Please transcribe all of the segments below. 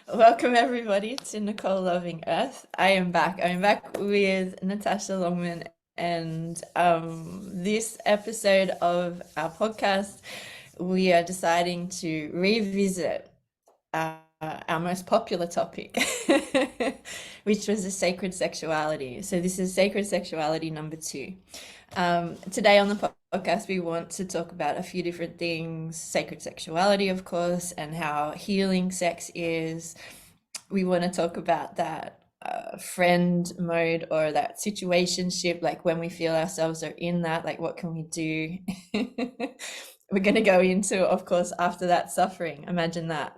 Welcome everybody to Nicole Loving Earth. I am back. I'm back with Natasha Longman, and this episode of our podcast, we are deciding to revisit our most popular topic, which was the sacred sexuality. So this is sacred sexuality number 2. Today on the podcast, we want to talk about a few different things, sacred sexuality, of course, and how healing sex is. We want to talk about that friend mode or that situationship, like when we feel ourselves are in that, like what can we do? We're going to go into, of course, after that suffering. Imagine that.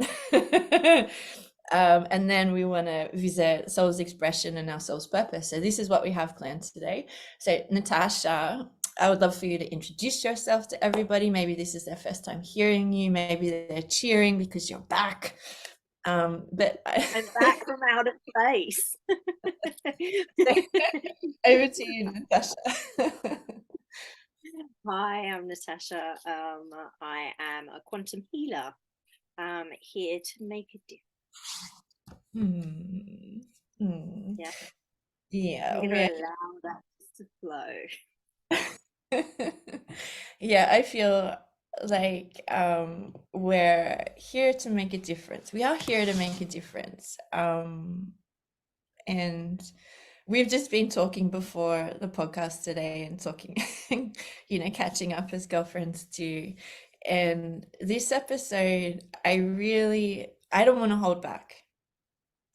And then we want to visit soul's expression and our soul's purpose. So this is what we have planned today. So Natasha, I would love for you to introduce yourself to everybody. Maybe this is their first time hearing you. Maybe they're cheering because you're back. But I'm back from out of place. Over to you, Natasha. Hi, I'm Natasha. I am a quantum healer. Here to make a difference. Yeah, Yeah, I'm gonna allow that to flow. Yeah, I feel like we're here to make a difference. We are here to make a difference. And we've just been talking before the podcast today and talking, catching up as girlfriends too. And this episode, I don't want to hold back.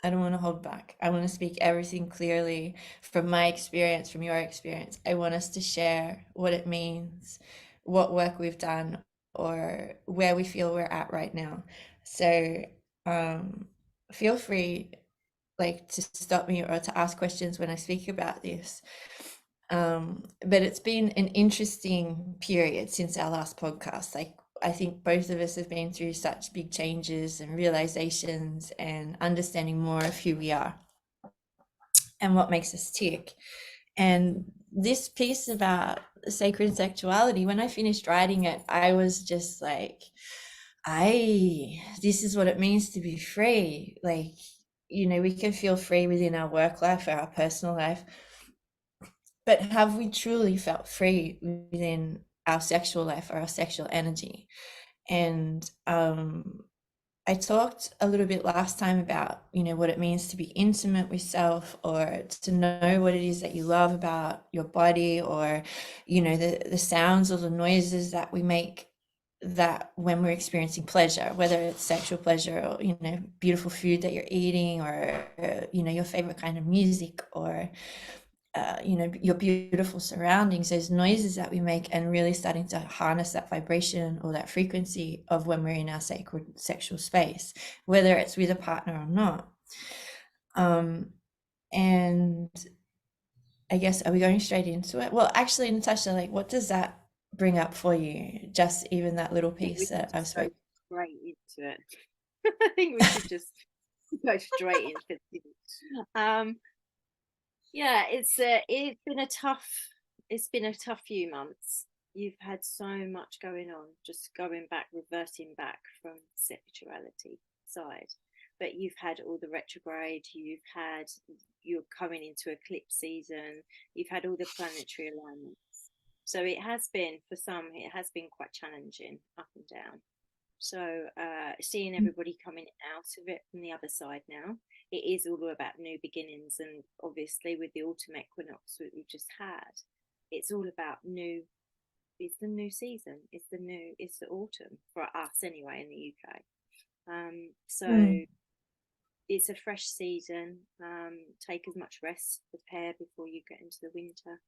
I don't want to hold back. I want to speak everything clearly from my experience, from your experience. I want us to share what it means, what work we've done, or where we feel we're at right now. So feel free to stop me or to ask questions when I speak about this. But it's been an interesting period since our last podcast. I think both of us have been through such big changes and realizations and understanding more of who we are and what makes us tick. And this piece about sacred sexuality, when I finished writing it, I was just like, this is what it means to be free. We can feel free within our work life or our personal life, but have we truly felt free within our sexual life or our sexual energy? And I talked a little bit last time about, what it means to be intimate with self, or to know what it is that you love about your body, or, the sounds or the noises that we make that when we're experiencing pleasure, whether it's sexual pleasure or, beautiful food that you're eating, or, your favorite kind of music, or, your beautiful surroundings, those noises that we make, and really starting to harness that vibration or that frequency of when we're in our sacred sexual space, whether it's with a partner or not. And I guess, are we going straight into it? Well, actually, Natasha, what does that bring up for you? Just even that little piece that I've spoken. Straight into it. I think we should just go straight into it. Yeah, it's been a tough few months. You've had so much going on, just reverting back from sexuality side. But you've had all the retrograde, you're coming into eclipse season, you've had all the planetary alignments. So it has been quite challenging up and down. So seeing everybody coming out of it from the other side now, it is all about new beginnings. And obviously with the autumn equinox that we've just had, it's all about it's the new season, it's the autumn for us anyway in the UK. So it's a fresh season. Take as much rest, prepare before you get into the winter.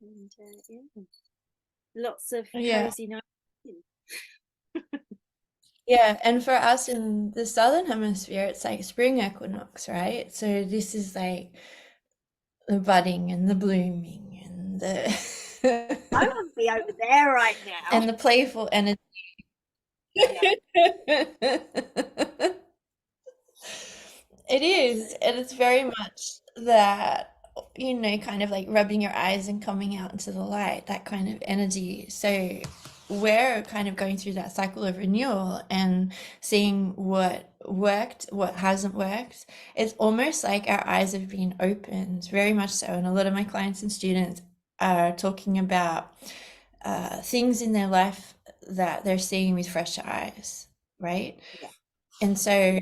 And yeah, lots of cozy nights. Yeah, and for us in the southern hemisphere, it's like spring equinox, right? So this is like the budding and the blooming and the I want to be over there right now. and the playful energy. Yeah. It is, and it's very much that, kind of like rubbing your eyes and coming out into the light, that kind of energy. So we're kind of going through that cycle of renewal and seeing what worked, what hasn't worked. It's almost like our eyes have been opened, very much so. And a lot of my clients and students are talking about things in their life that they're seeing with fresh eyes, right? Yeah. And so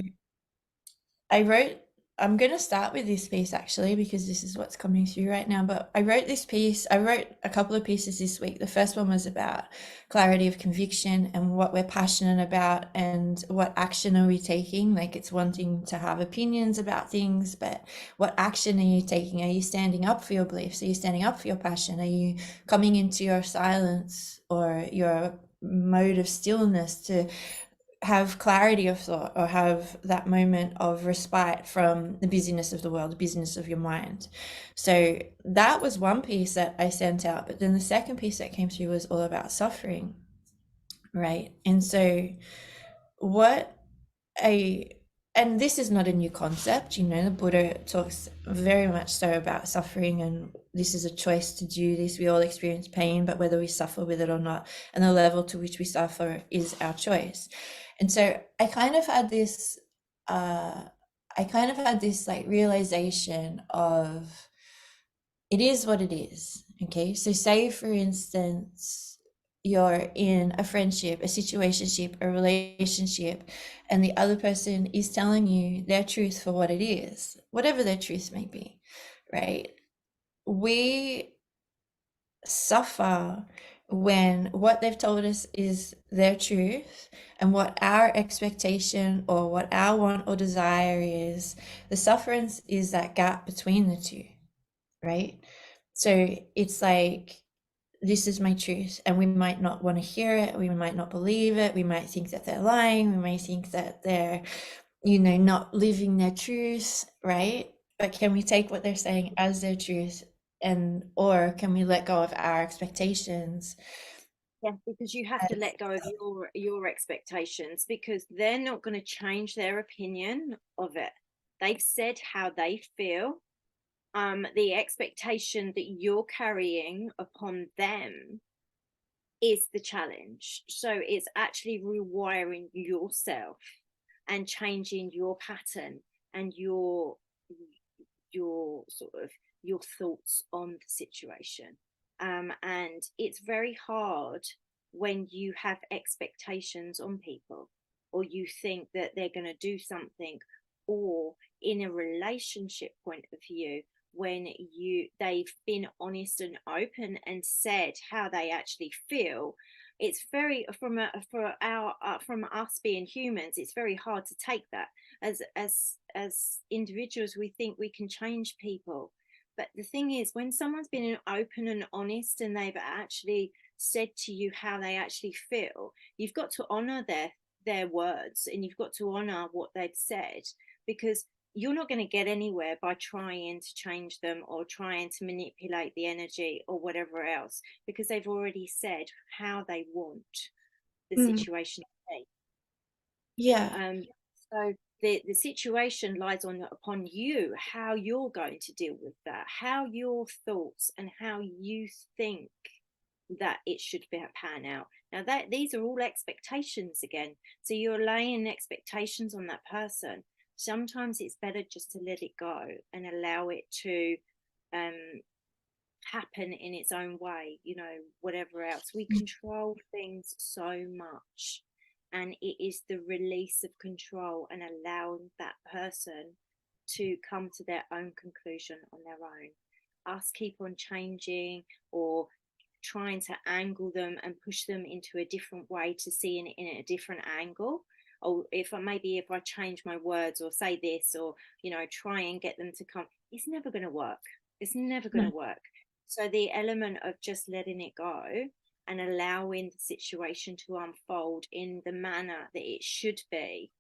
I wrote, I'm going to start with this piece actually, because this is what's coming through right now. But I wrote this piece, I wrote a couple of pieces this week. The first one was about clarity of conviction and what we're passionate about and what action are we taking. Like, it's one thing to have opinions about things, but what action are you taking? Are you standing up for your beliefs? Are you standing up for your passion? Are you coming into your silence or your mode of stillness to have clarity of thought or have that moment of respite from the busyness of the world, the busyness of your mind? So that was one piece that I sent out. But then the second piece that came through was all about suffering, right? And so what a and this is not a new concept, you know, the Buddha talks very much so about suffering, and this is a choice to do this. We all experience pain, but whether we suffer with it or not, and the level to which we suffer is our choice. And so I kind of had this like realization of it is what it is. Okay. So say for instance, you're in a friendship, a situationship, a relationship, and the other person is telling you their truth for what it is, whatever their truth may be, right? We suffer when what they've told us is their truth and what our expectation or what our want or desire is. The sufferance is that gap between the two, right? So it's like, this is my truth, and we might not want to hear it, we might not believe it, we might think that they're lying, we might think that they're, you know, not living their truth, right? But can we take what they're saying as their truth, and or can we let go of our expectations? Yeah, because you have to let go of your expectations, because they're not going to change their opinion of it. They've said how they feel. The expectation that you're carrying upon them is the challenge. So it's actually rewiring yourself and changing your pattern and your sort of your thoughts on the situation. And it's very hard when you have expectations on people, or you think that they're going to do something, or in a relationship point of view, when they've been honest and open and said how they actually feel. It's very from us being humans, it's very hard to take that. As individuals, we think we can change people, but the thing is, when someone's been open and honest and they've actually said to you how they actually feel, you've got to honor their words, and you've got to honor what they've said, because you're not going to get anywhere by trying to change them or trying to manipulate the energy or whatever else, because they've already said how they want the Mm, situation to be. yeah. So the situation lies upon you, how you're going to deal with that, how your thoughts and how you think that it should be pan out. Now that these are all expectations again, so you're laying expectations on that person. Sometimes it's better just to let it go and allow it to um happen in its own way, whatever else. We control things so much, and it is the release of control and allowing that person to come to their own conclusion on their own. Us keep on changing or trying to angle them and push them into a different way to see in a different angle. Or if I change my words or say this, or try and get them to come, it's never going to work. It's never going to No. work. So the element of just letting it go and allowing the situation to unfold in the manner that it should be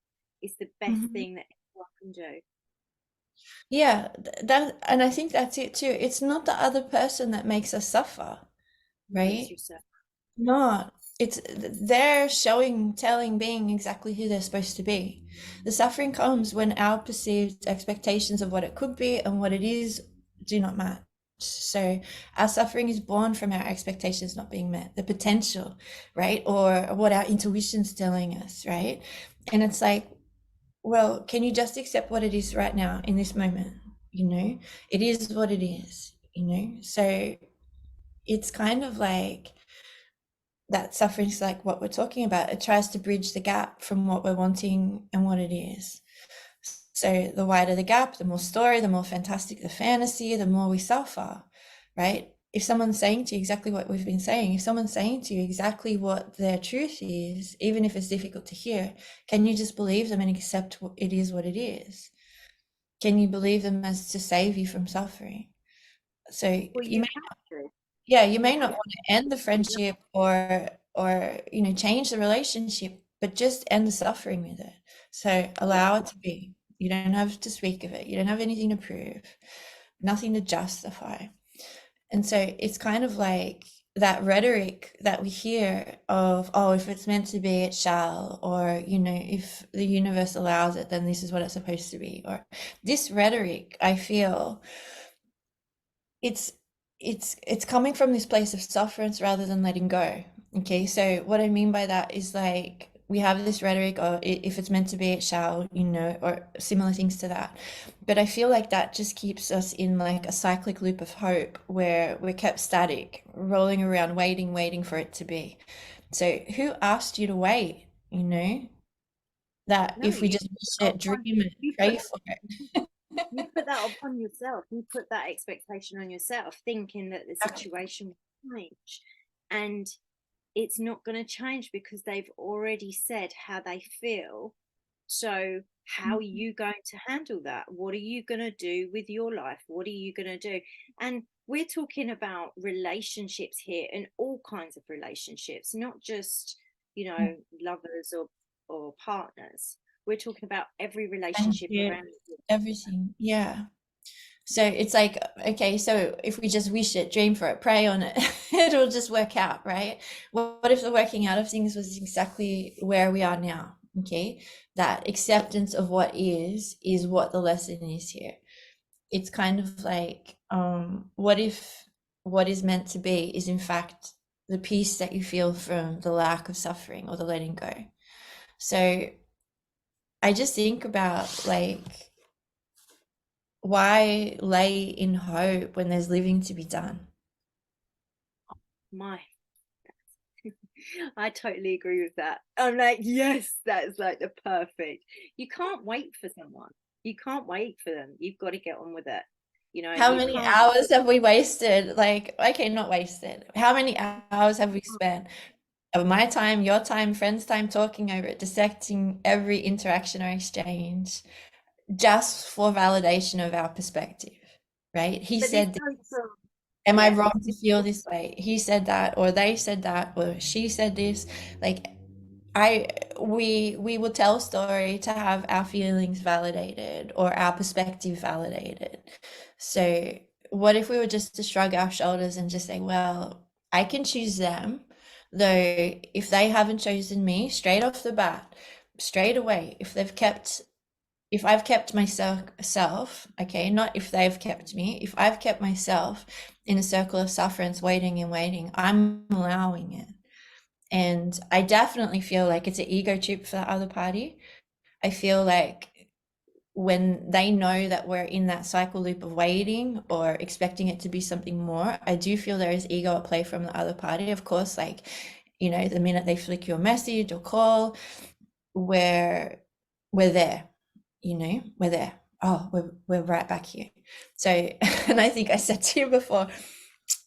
is the best Mhm. thing that anyone can do. Yeah, that, and I think that's it too. It's not the other person that makes us suffer, It's right? yourself. Not. It's they're showing, telling, being exactly who they're supposed to be. The suffering comes when our perceived expectations of what it could be and what it is do not match. So our suffering is born from our expectations not being met, the potential, right? Or what our intuition's telling us, right? And it's like, well, can you just accept what it is right now in this moment? You know, it is what it is, you know? So it's kind of like that suffering is like what we're talking about. It tries to bridge the gap from what we're wanting and what it is. So the wider the gap, the more story, the more fantastic the fantasy, the more we suffer, right? If someone's saying to you exactly what we've been saying, if someone's saying to you exactly what their truth is, even if it's difficult to hear, can you just believe them and accept it is what it is? Can you believe them as to save you from suffering? So Well, you you may, have to. yeah, you You may not have want to end the friendship or you know, change the relationship, but just end the suffering with it. So yeah. allow it to be. You don't have to speak of it. You don't have anything to prove, nothing to justify. And so it's kind of like that rhetoric that we hear of, oh, if it's meant to be, it shall, or, you know, if the universe allows it, then this is what it's supposed to be. Or this rhetoric, I feel it's it's coming from this place of sufferance rather than letting go. Okay, so what I mean by that is like we have this rhetoric or if it's meant to be it shall, you know, or similar things to that, but I feel like that just keeps us in like a cyclic loop of hope where we're kept static, rolling around, waiting for it to be. So who asked you to wait, you know, that No, if we you just put wish it, dream upon it, you put pray for it. you put that upon yourself. You put that expectation on yourself, thinking that the situation will change, and it's not going to change because they've already said how they feel. So how are you going to handle that? What are you going to do with your life? What are you going to do? And we're talking about relationships here, and all kinds of relationships, not just, lovers or partners. We're talking about every relationship Friendship, around you. everything, yeah. So it's like, okay, so if we just wish it, dream for it, pray on it, it'll just work out, right? What if the working out of things was exactly where we are now? Okay, that acceptance of what is what the lesson is here. It's kind of like, what if what is meant to be is in fact the peace that you feel from the lack of suffering or the letting go. So I just think about like, why lay in hope when there's living to be done? My, I totally agree with that. I'm like, yes, that's like the perfect. You can't wait for someone. You can't wait for them. You've got to get on with it. How You many can't. hours have we wasted? Like, okay, not wasted. How many hours have we spent of my time, your time, friends' time talking over it, dissecting every interaction or exchange just for validation of our perspective, right? He But this said, goes from, am I yeah, wrong to feel this way? He said that, or they said that, or she said this. Like, I we will tell a story to have our feelings validated or our perspective validated. So what if we were just to shrug our shoulders and just say, well, I can choose them, though if they haven't chosen me straight off the bat, straight away, if I've kept myself, okay, not if they've kept me, if I've kept myself in a circle of sufferance, waiting and waiting, I'm allowing it. And I definitely feel like it's an ego trip for the other party. I feel like when they know that we're in that cycle loop of waiting or expecting it to be something more, I do feel there is ego at play from the other party. Of course, like, you know, the minute they flick your message or call, we're we're there, you know, we're there. Oh, we're right back here. So, and I think I said to you before,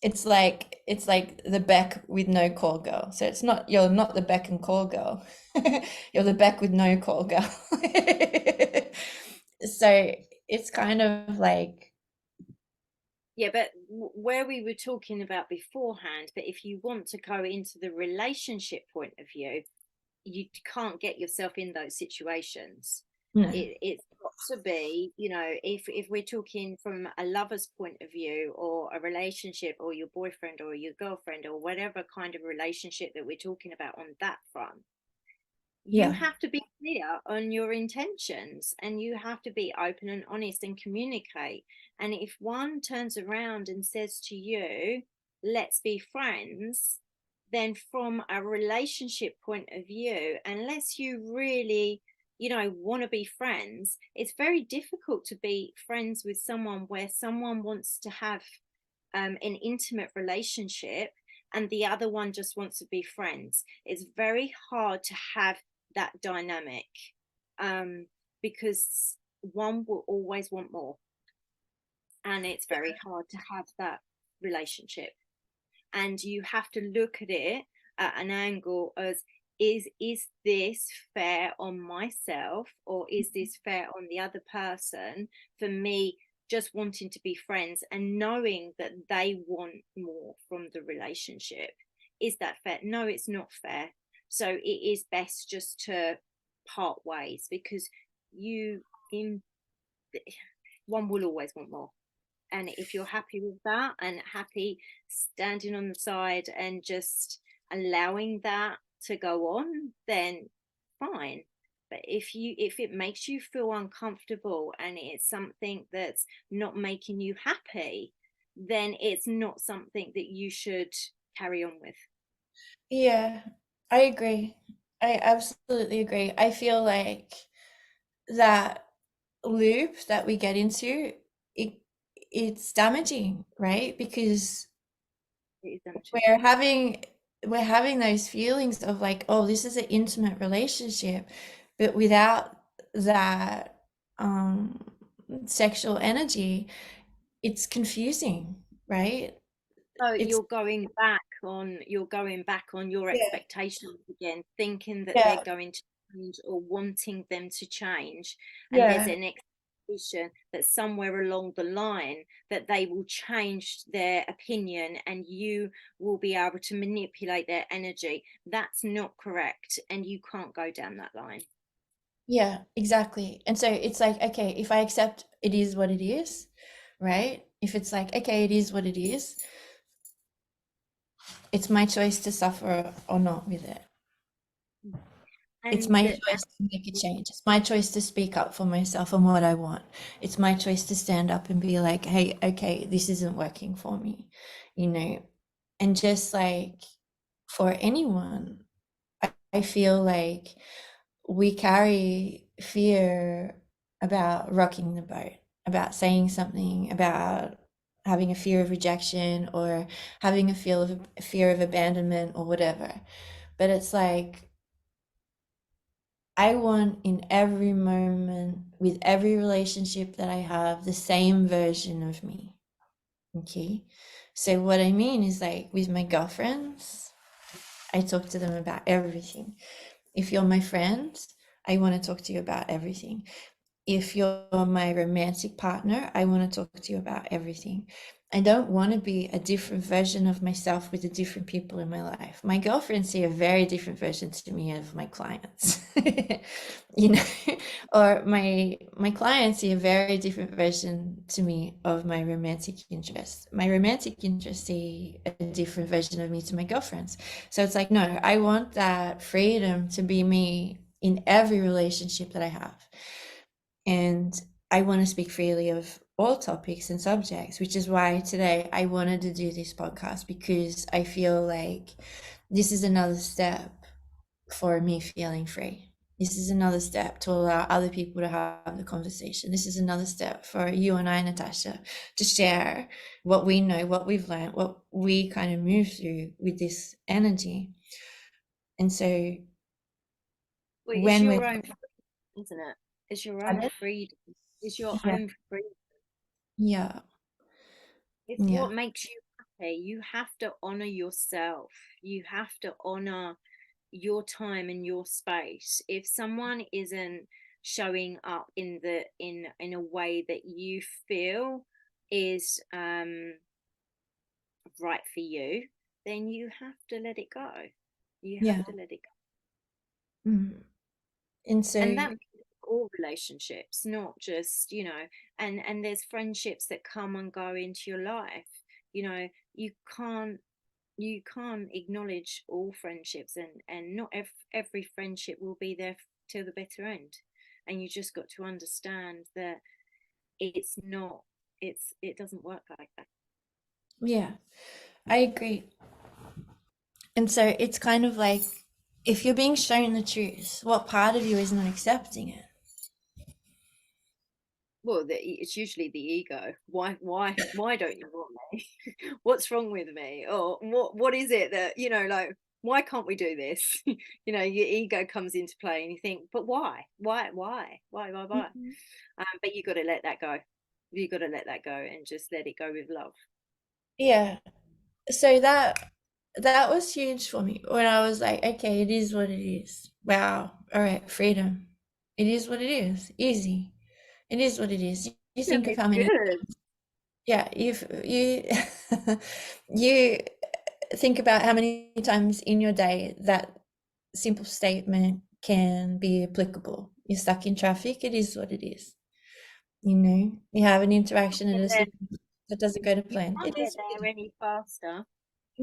it's like the Beck with no call girl. So it's not, you're not the Beck and call girl. You're the Beck with no call girl. So it's kind of like, yeah, but where we were talking about beforehand, but if you want to go into the relationship point of view, you can't get yourself in those situations. no, It's got to be, if we're talking from a lover's point of view, or a relationship, or your boyfriend or your girlfriend, or whatever kind of relationship that we're talking about on that front, you yeah, have to be clear on your intentions, and you have to be open and honest and communicate. And if one turns around and says to you, let's be friends, then from a relationship point of view, unless you really, want to be friends, it's very difficult to be friends with someone where someone wants to have an intimate relationship and the other one just wants to be friends. It's very hard to have that dynamic, um, because one will always want more, and it's very hard to have that relationship. And you have to look at it at an angle as, is this fair on myself, or is this fair on the other person, for me just wanting to be friends and knowing that they want more from the relationship? Is that fair? No, it's not fair. So it is best just to part ways, because you in one will always want more. And if you're happy with that and happy standing on the side and just allowing that to go on, then fine. But if it makes you feel uncomfortable and it's something that's not making you happy, then it's not something that you should carry on with. Yeah, I agree. I absolutely agree. I feel like that loop that we get into, it it's damaging, right? Because It is damaging. we're having we're having those feelings of like, oh, this is an intimate relationship, but without that um sexual energy, it's confusing, right? So It's you're going back on your yeah, expectations again, thinking that they're yeah, going to change or wanting them to change. And there's yeah, an expectation that somewhere along the line that they will change their opinion and you will be able to manipulate their energy. That's not correct. And you can't go down that line. yeah, exactly. And so it's like, okay, if I accept it is what it is, right? If it's like, okay, it is what it is, it's my choice to suffer or not with it. It's And my the, choice to make a change. It's my choice to speak up for myself and what I want. It's my choice to stand up and be like, hey, okay, this isn't working for me, you know? And just like for anyone, I feel like we carry fear about rocking the boat, about saying something, about having a fear of rejection or having a fear of abandonment or whatever. But it's like I want in every moment, with every relationship that I have, the same version of me. Okay. So, what I mean is like with my girlfriends, I talk to them about everything. If you're my friend, I want to talk to you about everything. If you're my romantic partner, I want to talk to you about everything. I don't want to be a different version of myself with the different people in my life. My girlfriends see a very different version to me of my clients, you know, or my clients see a very different version to me of my romantic interest. My romantic interests see a different version of me to my girlfriends. So it's like, no, I want that freedom to be me in every relationship that I have. And I want to speak freely of all topics and subjects, which is why today I wanted to do this podcast because I feel like this is another step for me feeling free. This is another step to allow other people to have the conversation. This is another step for you and I, Natasha, to share what we know, what we've learned, what we kind of move through with this energy. And so well, it's when we're your own freedom, isn't it? It's your own freedom. It's your yeah, own freedom. yeah, It's yeah, what makes you happy. You have to honor yourself. You have to honor your time and your space. If someone isn't showing up in a way that you feel is right for you, then you have to let it go. You have yeah. to let it go. Mhm. And And so that means all relationships, not just, and there's friendships that come and go into your life. You can't acknowledge all friendships, and not every friendship will be there till the bitter end. And you just got to understand that it's not it doesn't work like that. Yeah, I agree. And so it's kind of like, if you're being shown the truth, what part of you is not accepting it? Well, it's usually the ego. Why don't you want me? What's wrong with me? Or what is it that, like, why can't we do this? Your ego comes into play and you think, but why? Mhm. But you got to let that go. You got to let that go and just let it go with love. Yeah. So that was huge for me when I was like, okay, it is what it is. Wow. All right, freedom. It is what it is. Easy. It is what it is. You Yeah, think of it's how many, good. yeah, you you think about how many times in your day that simple statement can be applicable. You're stuck in traffic, it is what it is. You have an interaction at Get a there. super that doesn't go to You plan. It can't get is what it there is. any faster.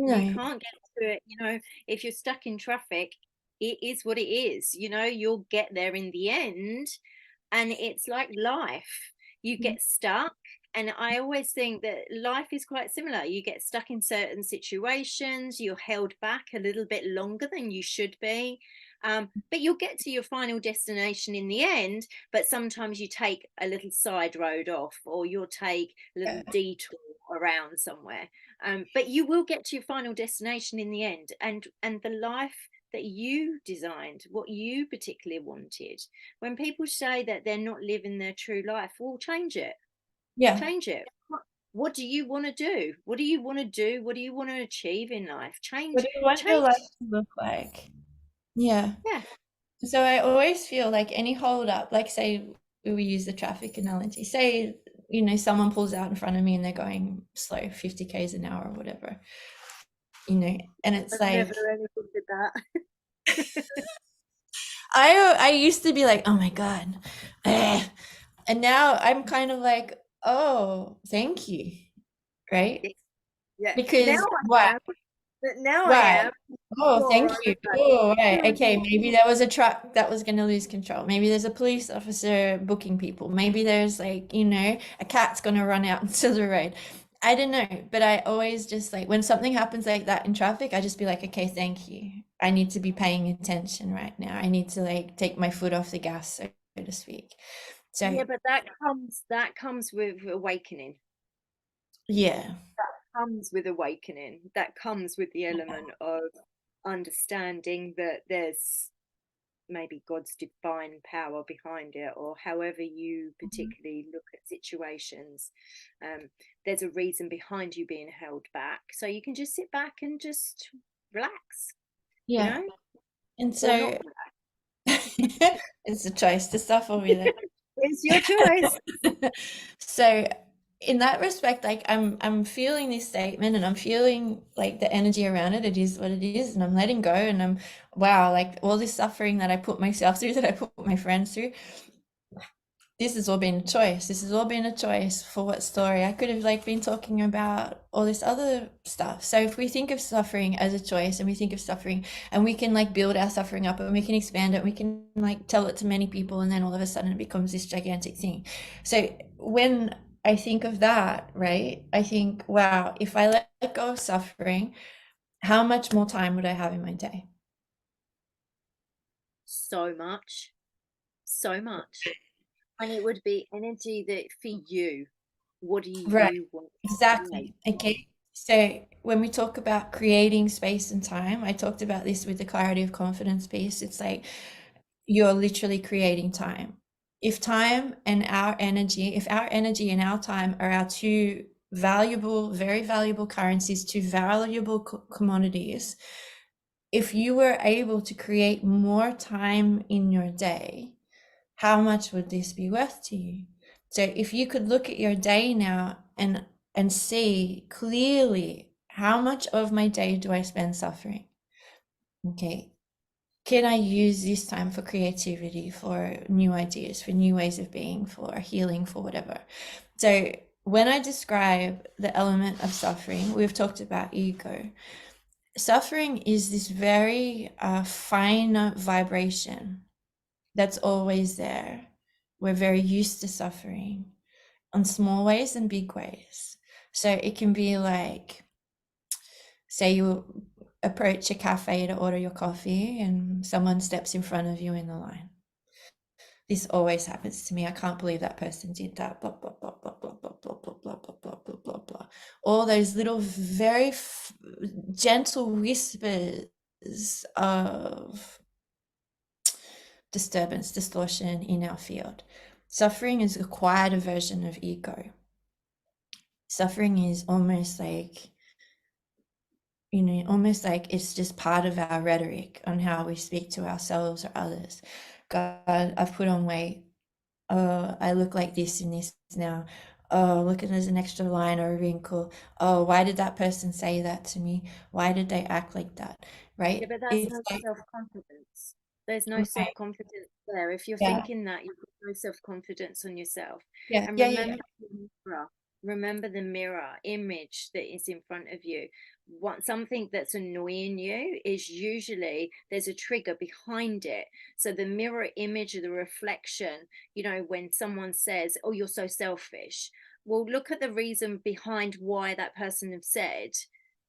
You No. can't get to it. If you're stuck in traffic, it is what it is. You'll get there in the end. And it's like life. You get stuck. And I always think that life is quite similar. You get stuck in certain situations, you're held back a little bit longer than you should be. But you'll get to your final destination in the end. But sometimes you take a little side road off, or you'll take a little Yeah. detour around somewhere. But you will get to your final destination in the end. And the life that you designed, what you particularly wanted. When people say that they're not living their true life, well, change it. Yeah. Change it. What do you want to do? What do you want to do? What do you want to achieve in life? What Change, do you want your change. life to look like? Yeah. Yeah. So I always feel like any hold up, like say we use the traffic analogy, say, someone pulls out in front of me and they're going slow, 50 k's an hour or whatever, and it's I've never like, anything did that. I used to be like, oh my God. Eh. And now I'm kind of like, oh, thank you. Right? Yeah. Now Because I why? am. Now I Why? am. Oh, Before thank I you. was like, Oh, right. Okay. "Hmm, Maybe there was a truck that was going to lose control. Maybe there's a police officer booking people. Maybe there's like, a cat's going to run out into the road. I don't know. But I always just like, when something happens like that in traffic, I just be like, okay, thank you. I need to be paying attention right now. I need to like take my foot off the gas, so to speak. So, yeah, but that comes with awakening. yeah. Comes with awakening. That comes with the element of understanding that there's maybe God's divine power behind it, or however you Mhm. particularly look at situations. There's a reason behind you being held back. So you can just sit back and just relax, you Yeah. know, And or not so relax. it's a choice to suffer with it. It's your choice. So in that respect, like I'm feeling this statement and I'm feeling like the energy around it. It is what it is, and I'm letting go, and I'm wow, like all this suffering that I put myself through, that I put my friends through, this has all been a choice. This has all been a choice for what story. I could have like been talking about all this other stuff. So if we think of suffering as a choice, and we think of suffering and we can like build our suffering up and we can expand it, we can like tell it to many people, and then all of a sudden it becomes this gigantic thing. So when I think of that, right, I think, wow, if I let go of suffering, how much more time would I have in my day? So much, so much. And it would be energy that for you, what do Right. you want to create? Exactly. Okay. So when we talk about creating space and time, I talked about this with the clarity of confidence piece. It's like you're literally creating time. If time and our energy, if our energy and our time are our two valuable, very valuable currencies, two valuable commodities, if you were able to create more time in your day, how much would this be worth to you? So if you could look at your day now and see clearly, how much of my day do I spend suffering? Okay. Can I use this time for creativity, for new ideas, for new ways of being, for healing, for whatever? So when I describe the element of suffering, we've talked about ego. Suffering is this very fine vibration that's always there. We're very used to suffering. on small ways and big ways. So it can be like, say you approach a cafe to order your coffee and someone steps in front of you in the line. This always happens to me. I can't believe that person did that. Blah blah blah blah blah blah blah blah blah blah blah blah blah blah. All those little very gentle whispers of disturbance, distortion in our field. Suffering is a quieter version of ego. Suffering is almost like, almost like it's just part of our rhetoric on how we speak to ourselves or others. God, I've put on weight. Oh, I look like this in this now. Oh, look, at there's an extra line or a wrinkle. Oh, why did that person say that to me? Why did they act like that? Yeah, Right? but that's It's no like, self-confidence. There's no right, self-confidence there. If you're yeah, thinking that, you've got no self-confidence on yourself. yeah, And yeah, yeah, yeah. remember the mirror. Remember the mirror image that is in front of you. What something that's annoying you is usually there's a trigger behind it. So the mirror image of the reflection, when someone says, "Oh, you're so selfish," well, look at the reason behind why that person have said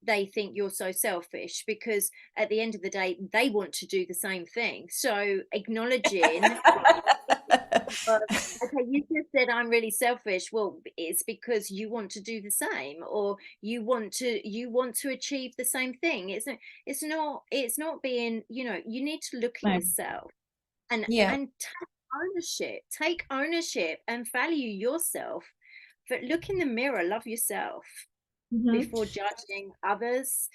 they think you're so selfish, because at the end of the day they want to do the same thing. So acknowledging, uh, okay, you just said I'm really selfish. Well, it's because you want to do the same, or you want to achieve the same thing. It's not being, you need to look at No. yourself and Yeah. and take ownership and value yourself. But look in the mirror, love yourself Hmm. before judging others.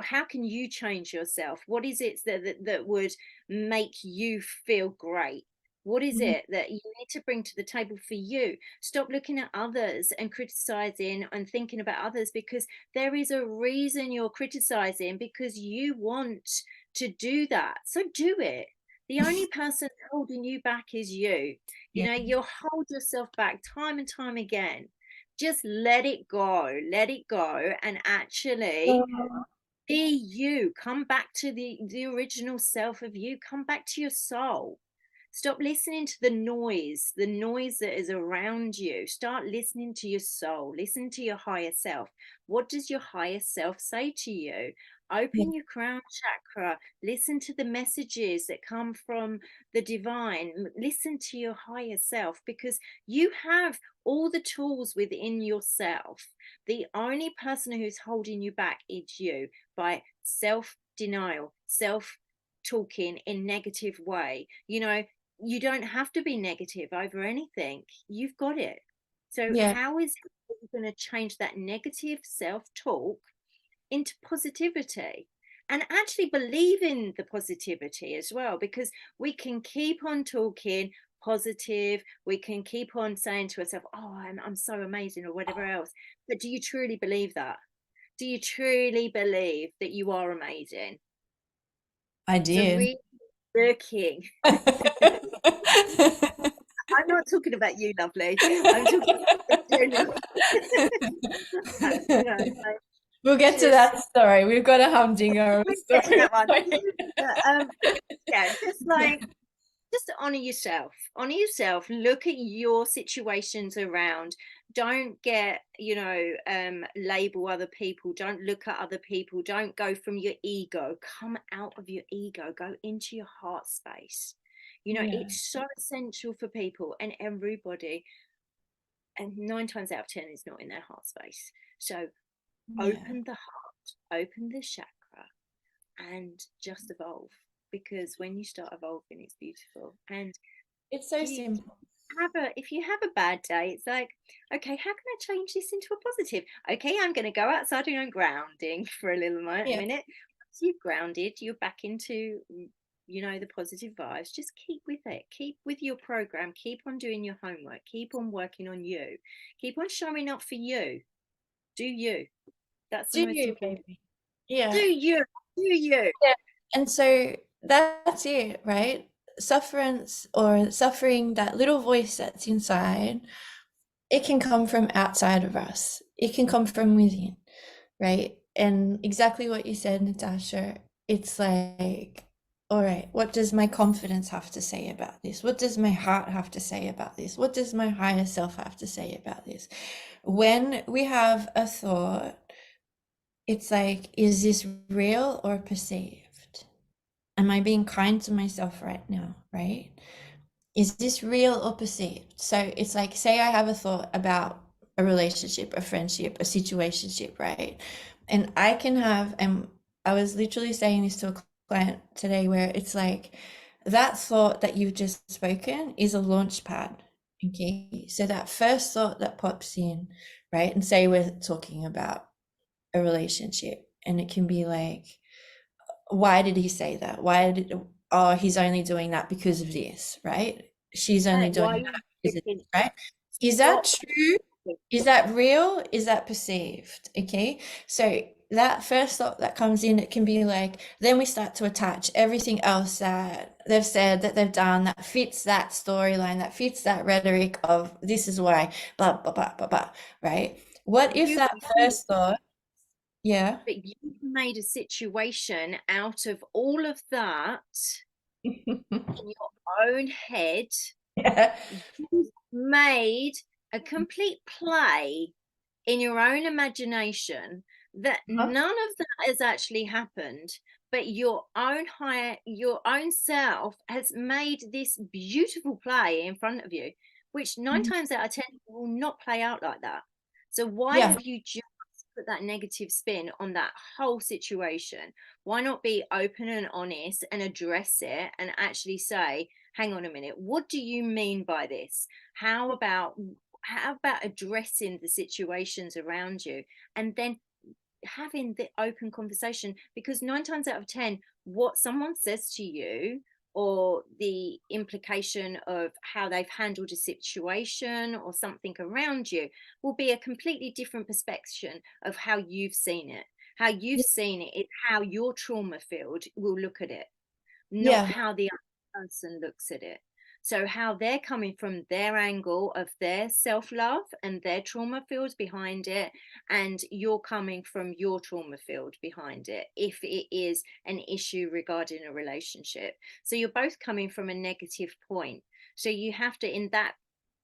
How can you change yourself? What is it that would make you feel great? What is Hmm. it that you need to bring to the table for you? Stop looking at others and criticizing and thinking about others, because there is a reason you're criticizing, because you want to do that. So do it. The only person holding you back is you. Yeah. You'll hold yourself back time and time again. Just let it go, and actually Oh, be you. Come back to the original self of you. Come back to your soul. Stop listening to the noise that is around you. Start listening to your soul. Listen to your higher self. What does your higher self say to you? yeah. Open your crown chakra. Listen to the messages that come from the divine. Listen to your higher self, because you have all the tools within yourself. The only person who's holding you back is you, by self denial, self talking in negative way. You don't have to be negative over anything. You've got it. So Yeah. how is it going to change that negative self talk into positivity, and actually believe in the positivity as well? Because we can keep on talking positive, we can keep on saying to ourselves, "Oh, I'm so amazing," or whatever else. But do you truly believe that? Do you truly believe that you are amazing? I So did. really looking. I'm not talking about you, lovely. I'm talking about general. So We'll get to just that story. We've got a humdinger of a we get to story. that one. But, yeah, just honor yourself. Honor yourself. Look at your situations around. Don't get, label other people. Don't look at other people. Don't go from your ego. Come out of your ego. Go into your heart space. Yeah. It's so essential for people and everybody. And 9 times out of 10 is not in their heart space. So Yeah. open the heart, open the chakra, and just evolve. Because when you start evolving, it's beautiful. And It's so you simple. if you have a bad day, it's like, okay, how can I change this into a positive? Okay, I'm going to go outside and go grounding for a little Yeah. minute. Once you've grounded, you're back into the positive vibes. Just keep with it. Keep with your program. Keep on doing your homework. Keep on working on you. Keep on showing up for you. Do you. That's the Do most you, important. baby? Do Yeah. you. Do you. Yeah. And so that's it, right? Sufferance or suffering, that little voice that's inside, it can come from outside of us. It can come from within, right? And exactly what you said, Natasha, it's like all right, what does my confidence have to say about this? What does my heart have to say about this? What does my higher self have to say about this? When we have a thought, it's like, is this real or perceived? Am I being kind to myself right now? Right? Is this real or perceived? So it's like, say I have a thought about a relationship, a friendship, a situationship, right? And I can have, and I was literally saying this to a client today, where it's like that thought that you've just spoken is a launch pad. Okay. So that first thought that pops in, right? And say we're talking about a relationship, and it can be like, why did he say that? Oh, he's only doing that because of this, right? She's only Why doing are that you because of thinking, this, right? Is that stop? true? Is that real? Is that perceived? Okay. So that first thought that comes in, it can be like, then we start to attach everything else that they've said, that they've done, that fits that storyline, that fits that rhetoric of this is why, blah, blah, blah, blah, blah, right? What if You've that first thought, yeah. but you've made a situation out of all of that in your own head. Yeah. You've made a complete play in your own imagination that Huh? none of that has actually happened, but your own self has made this beautiful play in front of you, which nine Mhm. times out of 10 will not play out like that. So why Yeah. have you just put that negative spin on that whole situation? Why not be open and honest and address it and actually say, hang on a minute, what do you mean by this? How about addressing the situations around you, and then having the open conversation? Because nine times out of 10, what someone says to you, or the implication of how they've handled a situation or something around you, will be a completely different perspective of how you've seen it. How you've seen it is how your trauma field will look at it, not Yeah. how the other person looks at it. So, how they're coming from their angle of their self love and their trauma field behind it, and you're coming from your trauma field behind it, if it is an issue regarding a relationship. So, you're both coming from a negative point. So, you have to, in that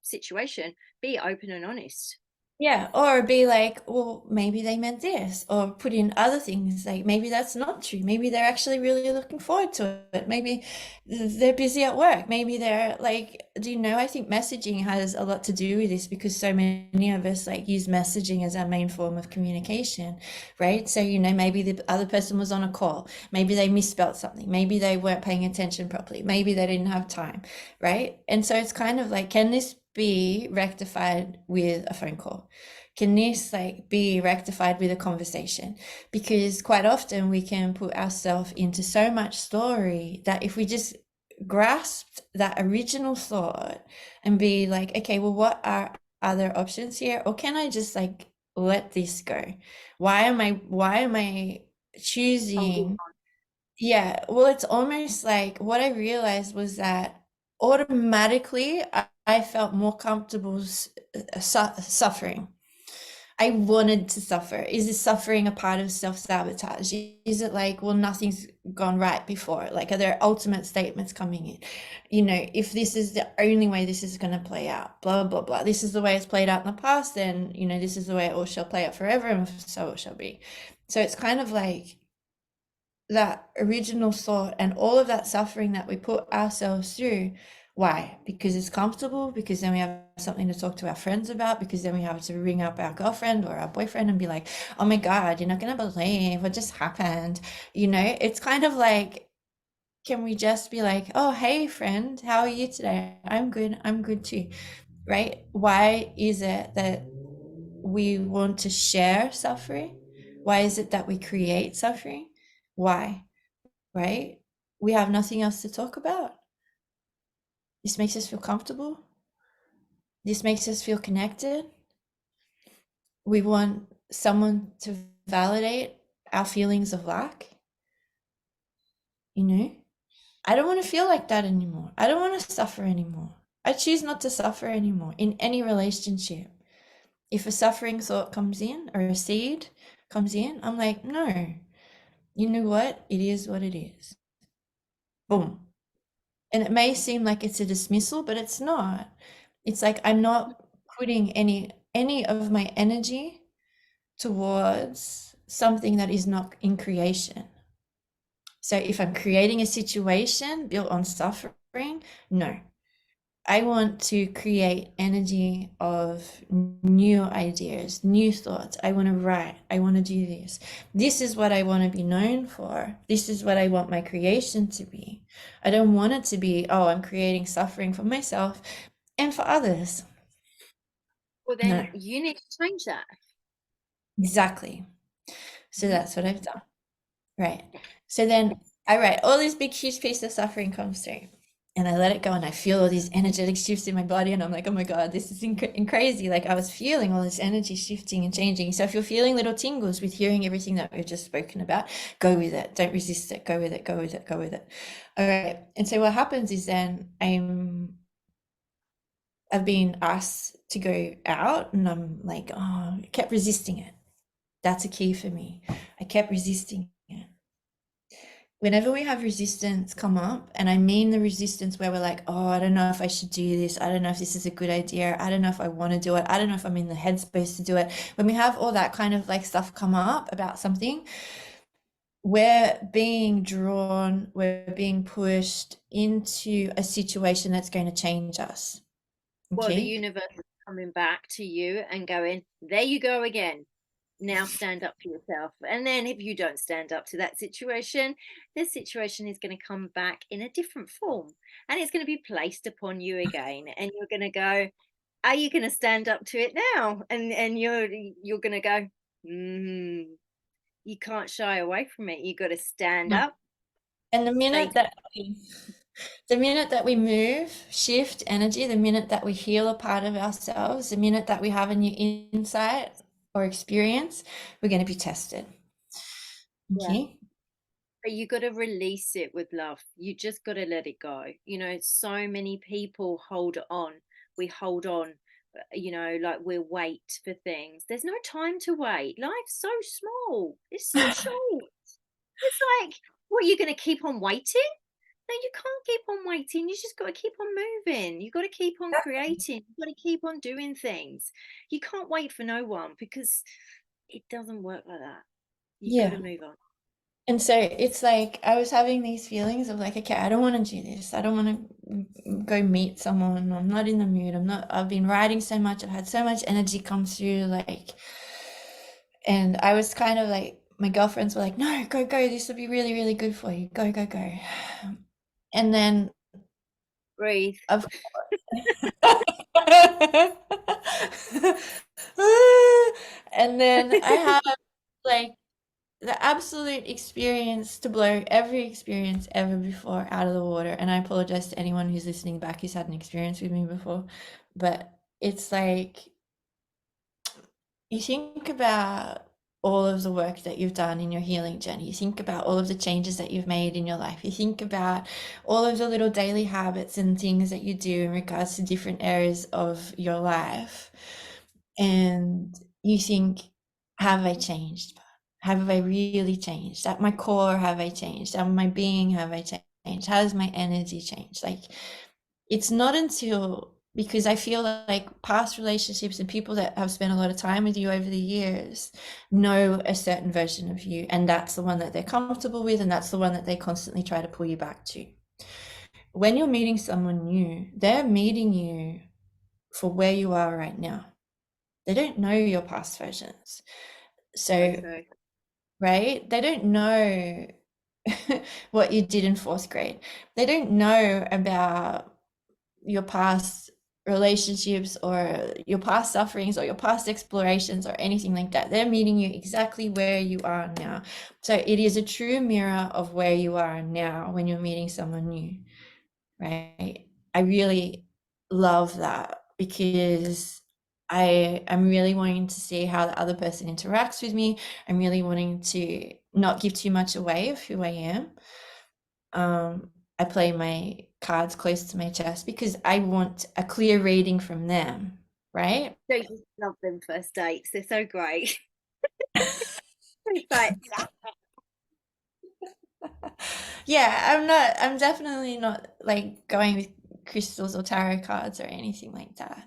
situation, be open and honest. Yeah, or be like, well, maybe they meant this, or put in other things like maybe that's not true. Maybe they're actually really looking forward to it. Maybe they're busy at work. Maybe they're like, do you know, I think messaging has a lot to do with this, because so many of us like use messaging as our main form of communication, right? So, maybe the other person was on a call. Maybe they misspelled something. Maybe they weren't paying attention properly. Maybe they didn't have time, right? And so it's kind of like, can this be rectified with a phone call? Can this like be rectified with a conversation? Because quite often we can put ourselves into so much story that if we just grasped that original thought and be like, okay, well, what are other options here? Or can I just like let this go? Why am I Holding choosing? on. Yeah, well, it's almost like what I realized was that automatically I felt more comfortable suffering. I wanted to suffer. Is this suffering a part of self-sabotage? Is it like, well, nothing's gone right before? Like, are there ultimate statements coming in? If this is the only way this is going to play out, blah, blah, blah. This is the way it's played out in the past, then, this is the way it all shall play out forever, and so it shall be. So it's kind of like that original thought and all of that suffering that we put ourselves through. Why? Because it's comfortable, because then we have something to talk to our friends about, because then we have to ring up our girlfriend or our boyfriend and be like, oh my God, you're not going to believe what just happened. It's kind of like, can we just be like, oh, hey, friend, how are you today? I'm good. I'm good too. Right? Why is it that we want to share suffering? Why is it that we create suffering? Why? Right? We have nothing else to talk about. This makes us feel comfortable. This makes us feel connected. We want someone to validate our feelings of lack. You know, I don't want to feel like that anymore. I don't want to suffer anymore. I choose not to suffer anymore in any relationship. If a suffering thought comes in or a seed comes in, I'm like, no, you know what? It is what it is. Boom. And it may seem like it's a dismissal, but it's not. It's like I'm not putting any of my energy towards something that is not in creation. So if I'm creating a situation built on suffering, no. I want to create energy of new ideas, new thoughts. I want to write. I want to do this. This is what I want to be known for. This is what I want my creation to be. I don't want it to be, oh, I'm creating suffering for myself and for others. Well, then No, you need to change that. exactly. So Mhm. that's what I've done. Right. Yeah. So then I write all this big, huge piece of suffering comes through and I let it go and I feel all these energetic shifts in my body. And I'm like, oh my God, this is crazy. Like I was feeling all this energy shifting and changing. So if you're feeling little tingles with hearing everything that we've just spoken about, go with it. Don't resist it. Go with it. Go with it. Go with it. All right. And so what happens is then I've been asked to go out and I'm like, oh, I kept resisting it. That's a key for me. I kept resisting it. Whenever we have resistance come up, and I mean the resistance where we're like, oh, I don't know if I should do this. I don't know if this is a good idea. I don't know if I want to do it. I don't know if I'm in the headspace to do it. When we have all that kind of like stuff come up about something, we're being drawn, we're being pushed into a situation that's going to change us. Well, the Okay. universe is coming back to you and going, there you go again. Now stand up for yourself. And then if you don't stand up to that situation, the situation is going to come back in a different form and it's going to be placed upon you again. And you're going to go, are you going to stand up to it now? And you're going to go, mm, you can't shy away from it. You got to stand No. up, And face. the minute that we move, shift energy, the minute that we heal a part of ourselves, the minute that we have a new insight or experience, we're going to be tested. Yeah. Okay. But you got to release it with love. You just got to let it go. You know, so many people hold on. We hold on, you know, like we wait for things. There's no time to wait. Life's so small. It's so short. It's like, what, you're going to keep on waiting? No, you can't keep on waiting. You just got to keep on moving. You got to keep on creating. You got to keep on doing things. You can't wait for no one because it doesn't work like that. You got to Yeah. move on. And so it's like I was having these feelings of like, okay, I don't want to do this. I don't want to go meet someone. I'm not in the mood. I've been writing so much. I've had so much energy come through, like, and I was kind of like, my girlfriends were like, no, go, go. This will be really, really good for you. Go, go, go. And then, Breathe. of and then I have like the absolute experience to blow every experience ever before out of the water. And I apologize to anyone who's listening back who's had an experience with me before. But it's like you think about all of the work that you've done in your healing journey. You think about all of the changes that you've made in your life. You think about all of the little daily habits and things that you do in regards to different areas of your life. And you think, have I changed? Have I really changed? At my core, have I changed? At my being, have I changed? How has my energy changed? Like, it's not until because I feel like past relationships and people that have spent a lot of time with you over the years know a certain version of you, and that's the one that they're comfortable with, and that's the one that they constantly try to pull you back to. When you're meeting someone new, they're meeting you for where you are right now. They don't know your past versions. So So, true. right? They don't know what you did in fourth grade. They don't know about your past relationships or your past sufferings or your past explorations or anything like that. They're meeting you exactly where you are now. So it is a true mirror of where you are now when you're meeting someone new, right? I really love that because I'm really wanting to see how the other person interacts with me. I'm really wanting to not give too much away of who I am. I play my cards close to my chest because I want a clear reading from them, right? Don't you love them first dates? They're so great. It's like, Yeah, I'm definitely not like going with crystals or tarot cards or anything like that.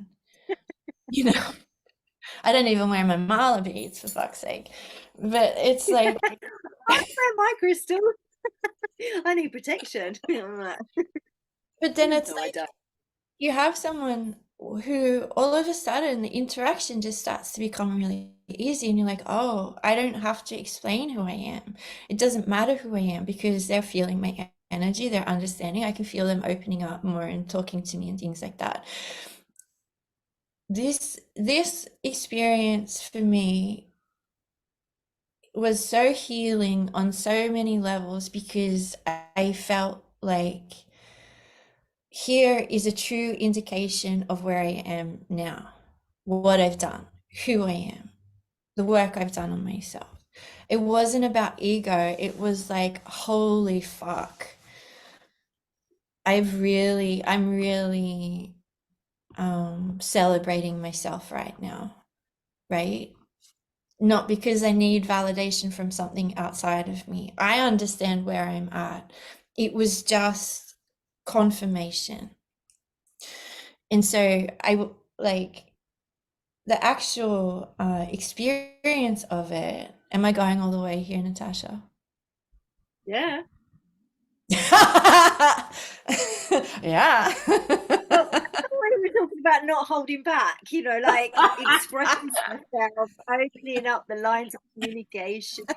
You know, I don't even wear my mala beads for fuck's sake. But it's like, I wear my crystal. I need protection. I'm like, but then it's no, I like don't. you have someone who all of a sudden the interaction just starts to become really easy and you're like, oh, I don't have to explain who I am. It doesn't matter who I am because they're feeling my energy, they're understanding. I can feel them opening up more and talking to me and things like that. This experience for me was so healing on so many levels because I felt like here is a true indication of where I am now, what I've done, who I am, the work I've done on myself. It wasn't about ego, it was like, holy fuck. I'm really celebrating myself right now, right? Not because I need validation from something outside of me. I understand where I'm at. It was just confirmation. And so like the actual experience of it. Am I going all the way here, Natasha? Yeah. Yeah. Well, when we were talking about not holding back, like expressing myself, opening up the lines of communication, Yeah.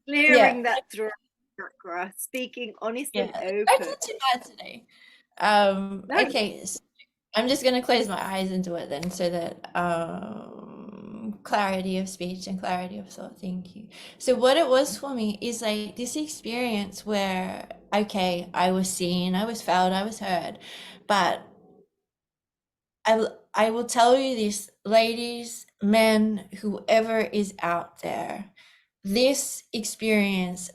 clearing that throat chakra, speaking honest Yeah. and I open. did too bad today. No, Okay, so I'm just gonna close my eyes and do it then so that clarity of speech and clarity of thought. Thank you. So what it was for me is like this experience where okay, I was seen, I was felt, I was heard, but I will tell you this, ladies, men, whoever is out there, this experience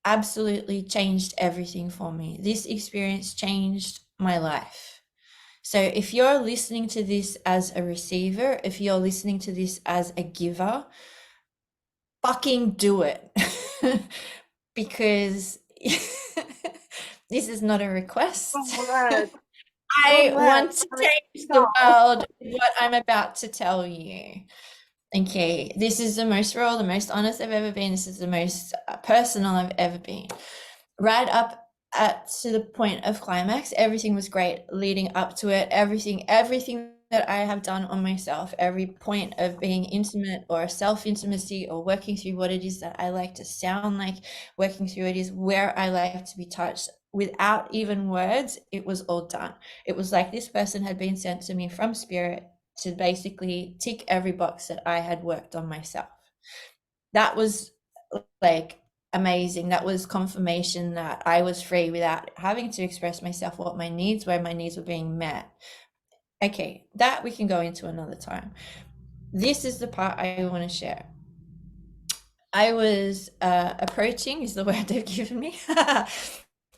absolutely changed everything for me. This experience changed my life. So if you're listening to this as a receiver, if you're listening to this as a giver, fucking do it. Because this is not a wrong request. word, wrong I word. want to Sorry, change the Nicole. world with what I'm about to tell you. Okay, this is the most raw, the most honest I've ever been. This is the most personal I've ever been. Right up at to the point of climax, everything was great leading up to it. Everything that I have done on myself, every point of being intimate or self-intimacy or working through what it is that I like to sound like, working through it is where I like to be touched without even words, it was all done. It was like this person had been sent to me from spirit to basically tick every box that I had worked on myself. That was like amazing. That was confirmation that I was free without having to express myself what my needs were. My needs were being met. Okay, that we can go into another time. This is the part I want to share. I was approaching, is the word they've given me.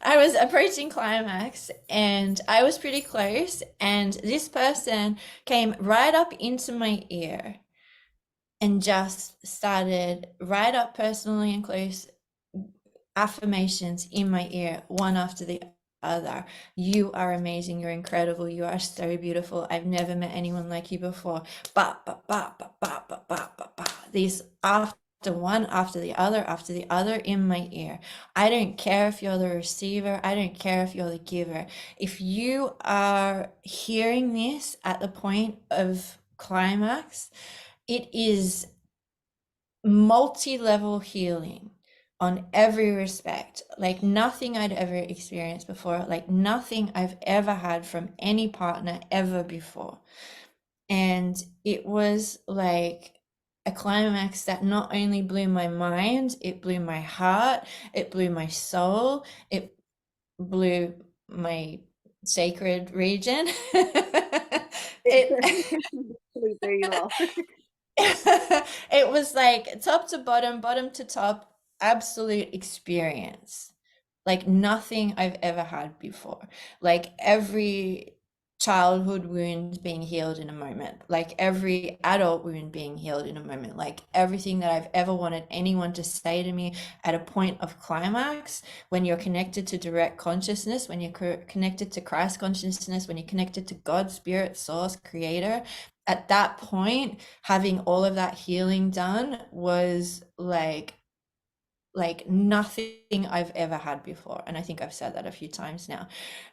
I was approaching climax and I was pretty close, and this person came right up into my ear and just started right up personally and close affirmations in my ear, one after the other. You are amazing. You're incredible. You are so beautiful. I've never met anyone like you before. These after one after the other in my ear. I don't care if you're the receiver. I don't care if you're the giver. If you are hearing this at the point of climax, it is multi-level healing on every respect, like nothing I'd ever experienced before, like nothing I've ever had from any partner ever before. And it was like a climax that not only blew my mind, it blew my heart, it blew my soul, it blew my sacred region. It Please, there you are. it was like top to bottom, bottom to top, absolute experience. Like nothing I've ever had before. Like every childhood wounds being healed in a moment, like every adult wound being healed in a moment, like everything that I've ever wanted anyone to say to me at a point of climax, when you're connected to direct consciousness, when you're connected to Christ consciousness, when you're connected to God, Spirit, Source, Creator, at that point, having all of that healing done was like nothing I've ever had before. And I think I've said that a few times now.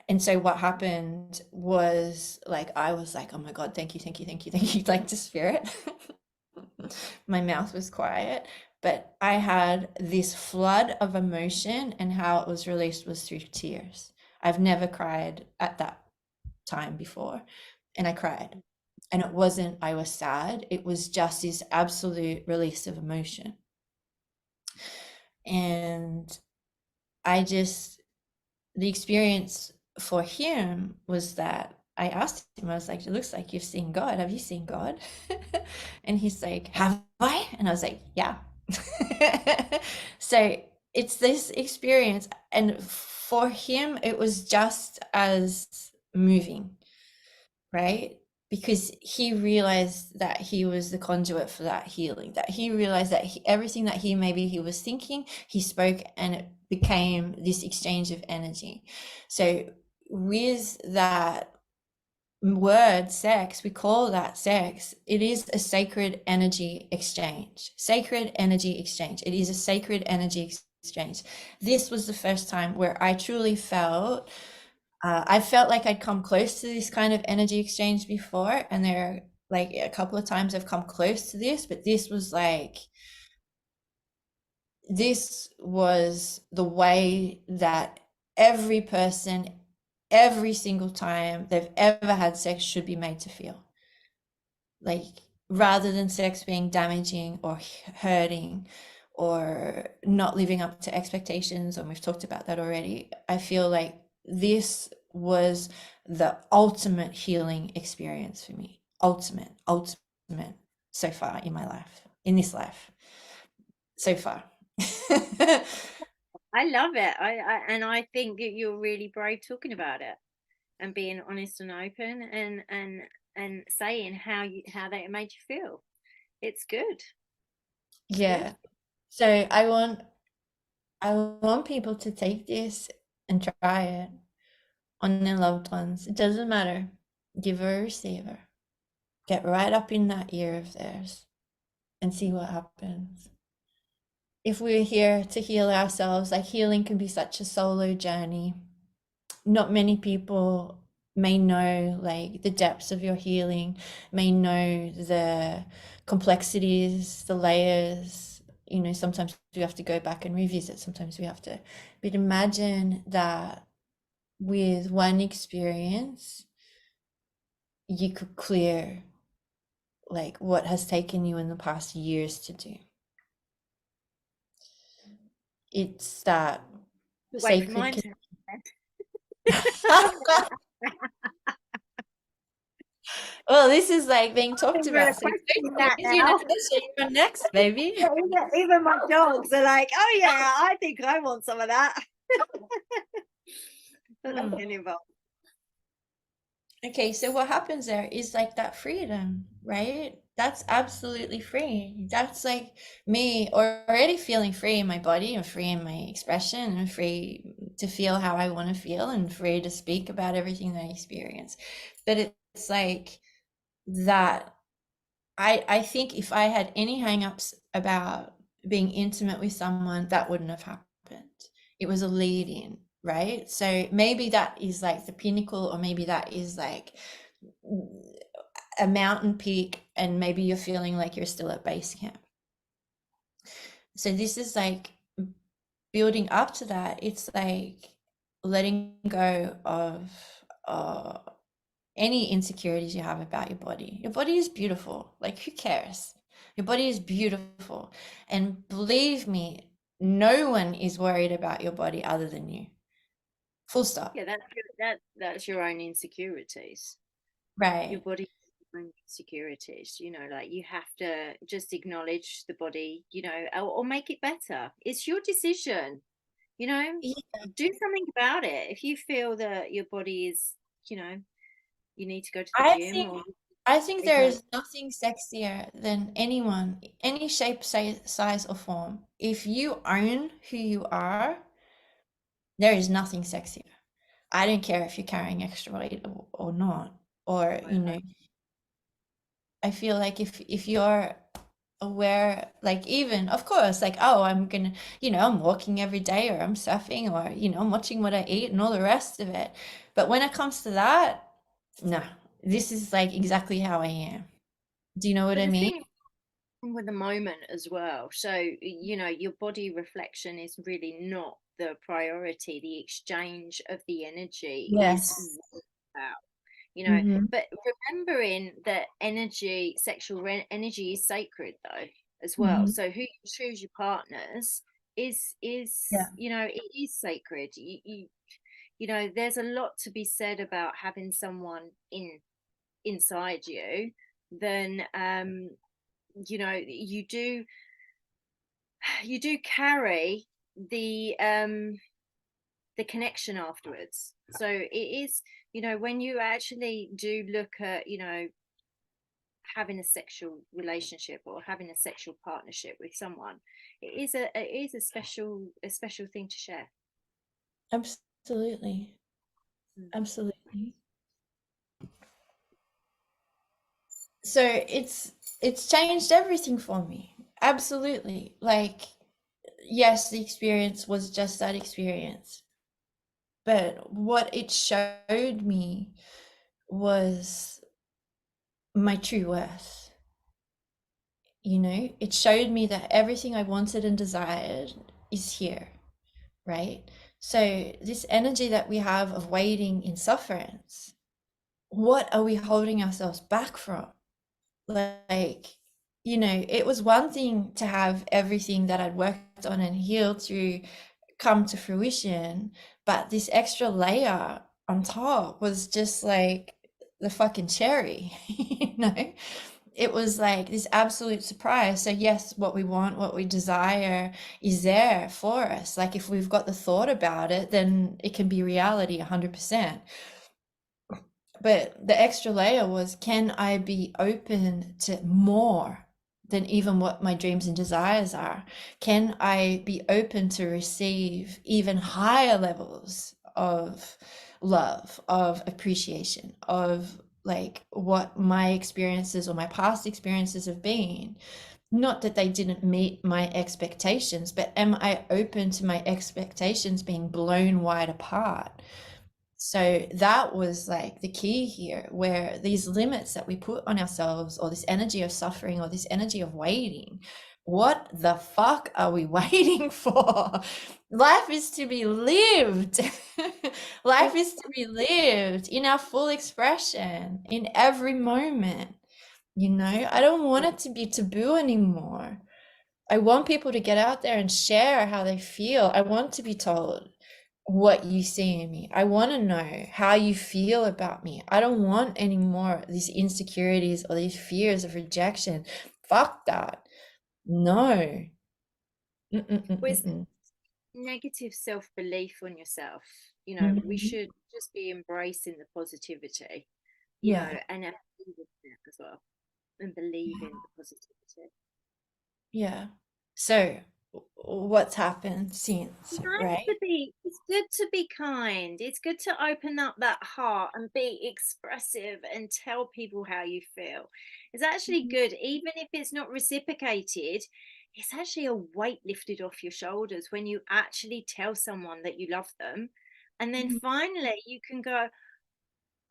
And so what happened was like, I was like, oh my God, thank you, thank you, thank you, thank you, like to spirit. My mouth was quiet, but I had this flood of emotion, and how it was released was through tears. I've never cried at that time before, and I cried. And it wasn't, I was sad, it was just this absolute release of emotion. And I just, the experience for him was that I asked him, I was like, it looks like you've seen God. Have you seen God? And he's like, have I? And I was like, yeah. So it's this experience. And for him, it was just as moving, right? Because he realized that he was the conduit for that healing, that he realized that everything that maybe he was thinking, he spoke, and it became this exchange of energy. So with that word sex, we call that sex. It is a sacred energy exchange. Sacred energy exchange. It is a sacred energy exchange. This was the first time where I truly felt, I felt like I'd come close to this kind of energy exchange before, and there are like a couple of times I've come close to this, but this was like, this was the way that every person, every single time they've ever had sex, should be made to feel. Like, rather than sex being damaging or hurting or not living up to expectations, and we've talked about that already, I feel like this was the ultimate healing experience for me. Ultimate, ultimate, so far in my life, in this life, so far. I love it. And I think that you're really brave talking about it and being honest and open, and saying how that made you feel. It's good. It's good. Yeah. So I want people to take this and try it on their loved ones. It doesn't matter, giver or receiver. Get right up in that ear of theirs and see what happens. If we're here to heal ourselves, like, healing can be such a solo journey. Not many people may know like the depths of your healing, may know the complexities, the layers. You know, sometimes we have to go back and revisit, sometimes we have to, but imagine that with one experience you could clear like what has taken you in the past years to do. It's that Wait for sacred mine to well, this is like being talked I'm about, so requesting that you now. Natasha, you're next, baby. Yeah, even my dogs are like, oh yeah, I think I want some of that. But I'm Hmm. getting involved. Okay, so what happens there is like that freedom, right? That's absolutely free. That's like me already feeling free in my body and free in my expression and free to feel how I want to feel and free to speak about everything that I experience. But it's like that I think if I had any hangups about being intimate with someone, that wouldn't have happened. It was a lead in, right? So maybe that is like the pinnacle, or maybe that is like a mountain peak, and maybe you're feeling like you're still at base camp. So this is like building up to that. It's like letting go of uh, any insecurities you have about your body. Your body is beautiful. Like, who cares? Your body is beautiful. And believe me, no one is worried about your body other than you. Full stop. Yeah, that's your own insecurities. Your Right. body own insecurities, like you have to just acknowledge the body, or make it better. It's your decision, you know Yeah. do something about it. If you feel that your body is, you know You need to go to the I gym, think or I think there's there no. is nothing sexier than anyone, any shape, size, or form. If you own who you are, there is nothing sexier. I don't care if you're carrying extra weight or not, or I feel like if you're aware, like, even of course, like, oh, I'm gonna, I'm walking every day, or I'm surfing, or I'm watching what I eat and all the rest of it. But when it comes to that, no, this is like exactly how I am. Do you know what But I the mean? thing with the moment as well. So, your body reflection is really not the priority. The exchange of the energy is Yes. what it's about, you know. Mm-hmm. But remembering that energy, energy is sacred though, as well. Mm-hmm. So who you choose your partners Yeah. it is sacred. There's a lot to be said about having someone inside you than you do carry the connection afterwards. So it is, when you actually do look at, having a sexual relationship or having a sexual partnership with someone, it is a special thing to share. Absolutely. Mm. Absolutely. So it's changed everything for me. Absolutely. Like, yes, the experience was just that experience. But what it showed me was my true worth. It showed me that everything I wanted and desired is here, right? So, this energy that we have of waiting in sufferance, what are we holding ourselves back from? Like, it was one thing to have everything that I'd worked on and healed through come to fruition, but this extra layer on top was just like the fucking cherry, It was like this absolute surprise. So yes, what we want, what we desire is there for us. Like, if we've got the thought about it, then it can be reality 100%. But the extra layer was, can I be open to more than even what my dreams and desires are? Can I be open to receive even higher levels of love, of appreciation, of like what my experiences or my past experiences have been? Not that they didn't meet my expectations, but am I open to my expectations being blown wide apart? So that was like the key here, where these limits that we put on ourselves, or this energy of suffering, or this energy of waiting, what the fuck are we waiting for? Life is to be lived. Life is to be lived in our full expression in every moment. I don't want it to be taboo anymore. I want people to get out there and share how they feel. I want to be told what you see in me. I want to know how you feel about me. I don't want any more these insecurities or these fears of rejection. Fuck that. No. Well, it's Mm-mm-mm-mm-mm. negative self-belief on yourself. We Mhm. should just be embracing the positivity, Yeah. and believe in it as well, and believe in the positivity. Yeah. So, what's happened since, It's nice right? to be, it's good to be kind. It's good to open up that heart and be expressive and tell people how you feel. It's actually Mhm. good, even if it's not reciprocated. It's actually a weight lifted off your shoulders when you actually tell someone that you love them. And then Mhm. finally you can go,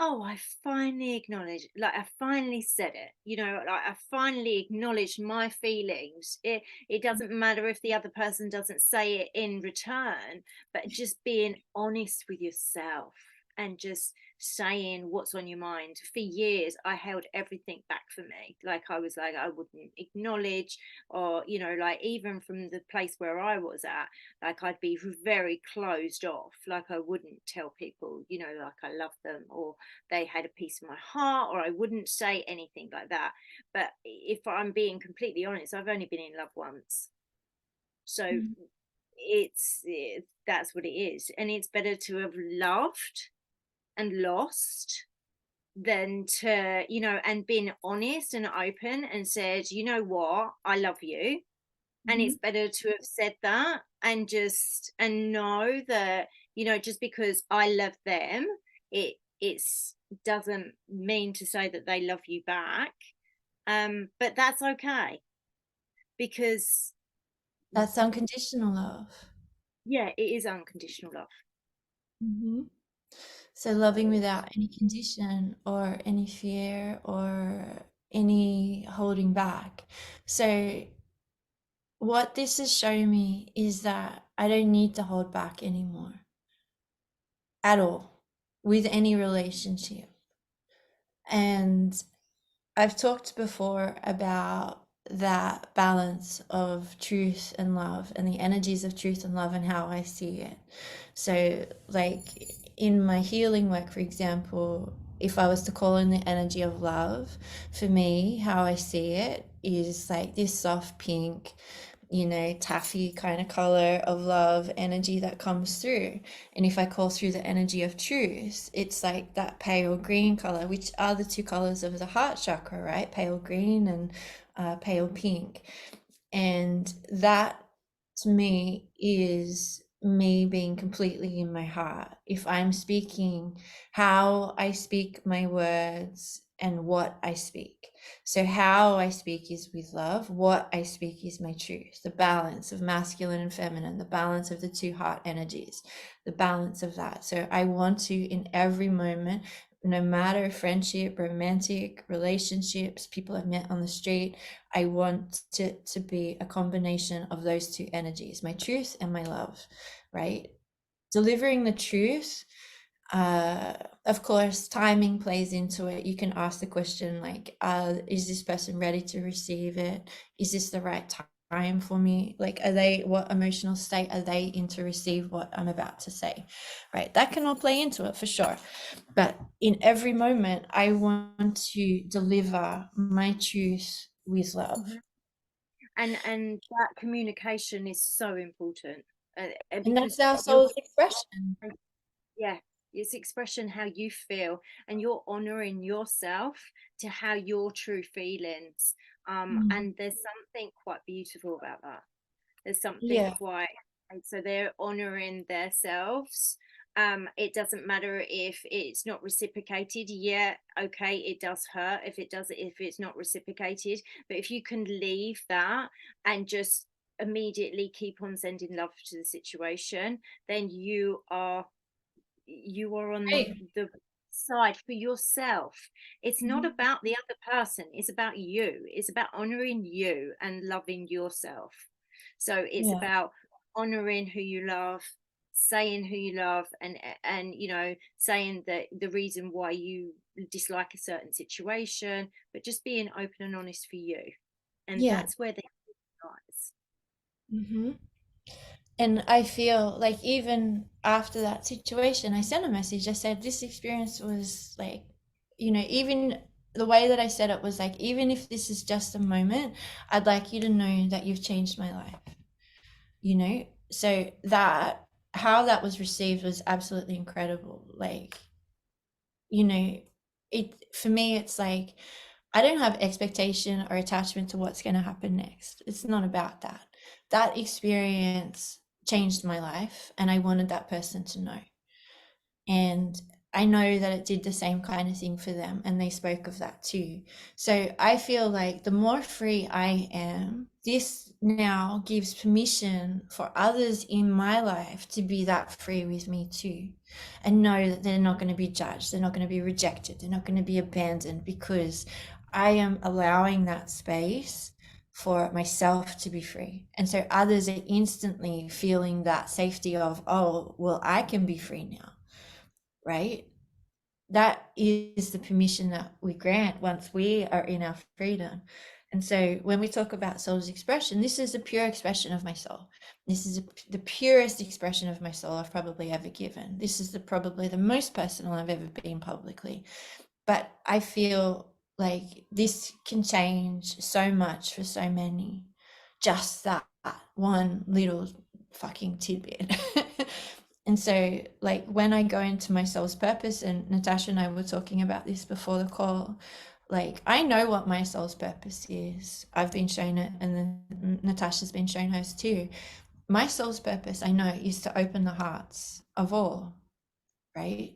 oh, I finally acknowledged, like I finally said it, like I finally acknowledged my feelings. It doesn't matter if the other person doesn't say it in return, but just being honest with yourself and just saying what's on your mind. For years I held everything back for me. Like I was like, I wouldn't acknowledge, or like even from the place where I was at, like I'd be very closed off. Like I wouldn't tell people, like I love them, or they had a piece of my heart, or I wouldn't say anything like that. But if I'm being completely honest, I've only been in love once. So Mhm. that's what it is. And it's better to have loved and lost than to, and being honest and open and said, you know what, I love you. And it's Mhm. better to have said that and know that, just because I love them, it's doesn't mean to say that they love you back. But that's okay, because That's unconditional love. yeah, it is unconditional love. Mhm. So So loving without any condition or any fear or any holding back. So what this has shown me is that I don't need to hold back anymore at all with any relationship. And I've talked before about that balance of truth and love and the energies of truth and love and how I see it. So, like in my healing work, for example, if I was to call in the energy of love, for me, how I see it is like this soft pink, taffy kind of color of love energy that comes through. And if I call through the energy of truth, it's like that pale green color, which are the two colors of the heart chakra, right? Pale green and pale pink. And that to me is me being completely in my heart. If I'm speaking, how I speak my words and what I speak. So, how I speak is with love, what I speak is my truth, the balance of masculine and feminine, the balance of the two heart energies, the balance of that. So, I want to, in every moment, no matter friendship, romantic relationships, people I've met on the street, I want to be a combination of those two energies, my truth and my love, right? Delivering the truth, uh, of course, timing plays into it. You can ask the question like, is this person ready to receive it? Is this the right time for me? Like, what emotional state are they in to receive what I'm about to say, right? That can all play into it for sure. But in every moment, I want to deliver my truth with love. Mhm. And that communication is so important, And that's because our you're soul's expression. yeah, it's expression how you feel, and you're honoring yourself to how your true feelings. Mm. And there's something quite beautiful about that. There's something Yeah, quite, and so they're honoring themselves. It doesn't matter if it's not reciprocated. Yeah, okay, it does hurt if it's not reciprocated. But if you can leave that and just immediately keep on sending love to the situation, then you are on the right. the side for yourself. It's not Mhm. about the other person, it's about you. It's about honoring you and loving yourself. So it's Yeah, about honoring who you love, saying who you love, and saying that the reason why you dislike a certain situation, but just being open and honest for you. And yeah. that's where the lies. Hmm. And I feel like even after that situation, I sent a message. I said, this experience was like, even the way that I said it was like, even if this is just a moment, I'd like you to know that you've changed my life, you know? So how that was received was absolutely incredible. Like, you know, for me, it's like, I don't have expectation or attachment to what's going to happen next. It's not about that. That experience changed my life, and I wanted that person to know. And I know that it did the same kind of thing for them, and they spoke of that too. So I feel like the more free I am, this now gives permission for others in my life to be that free with me too, and know that they're not going to be judged, they're not going to be rejected, they're not going to be abandoned, because I am allowing that space for myself to be free. And so others are instantly feeling that safety of, oh, well, I can be free now, right? That is the permission that we grant once we are in our freedom. And so when we talk about soul's expression, this is a pure expression of my soul. This is the purest expression of my soul I've probably ever given. This is probably the most personal I've ever been publicly. But I feel like this can change so much for so many. Just that one little fucking tidbit. And so, like, when I go into my soul's purpose, and Natasha and I were talking about this before the call, like, I know what my soul's purpose is. I've been shown it, and then Natasha's been shown hers too. My soul's purpose, I know, is to open the hearts of all, right?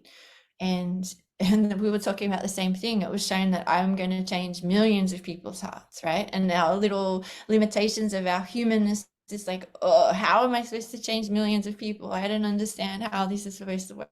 And we were talking about the same thing. It was shown that I'm going to change millions of people's hearts, right? And our little limitations of our humanness is like, oh, how am I supposed to change millions of people? I don't understand how this is supposed to work,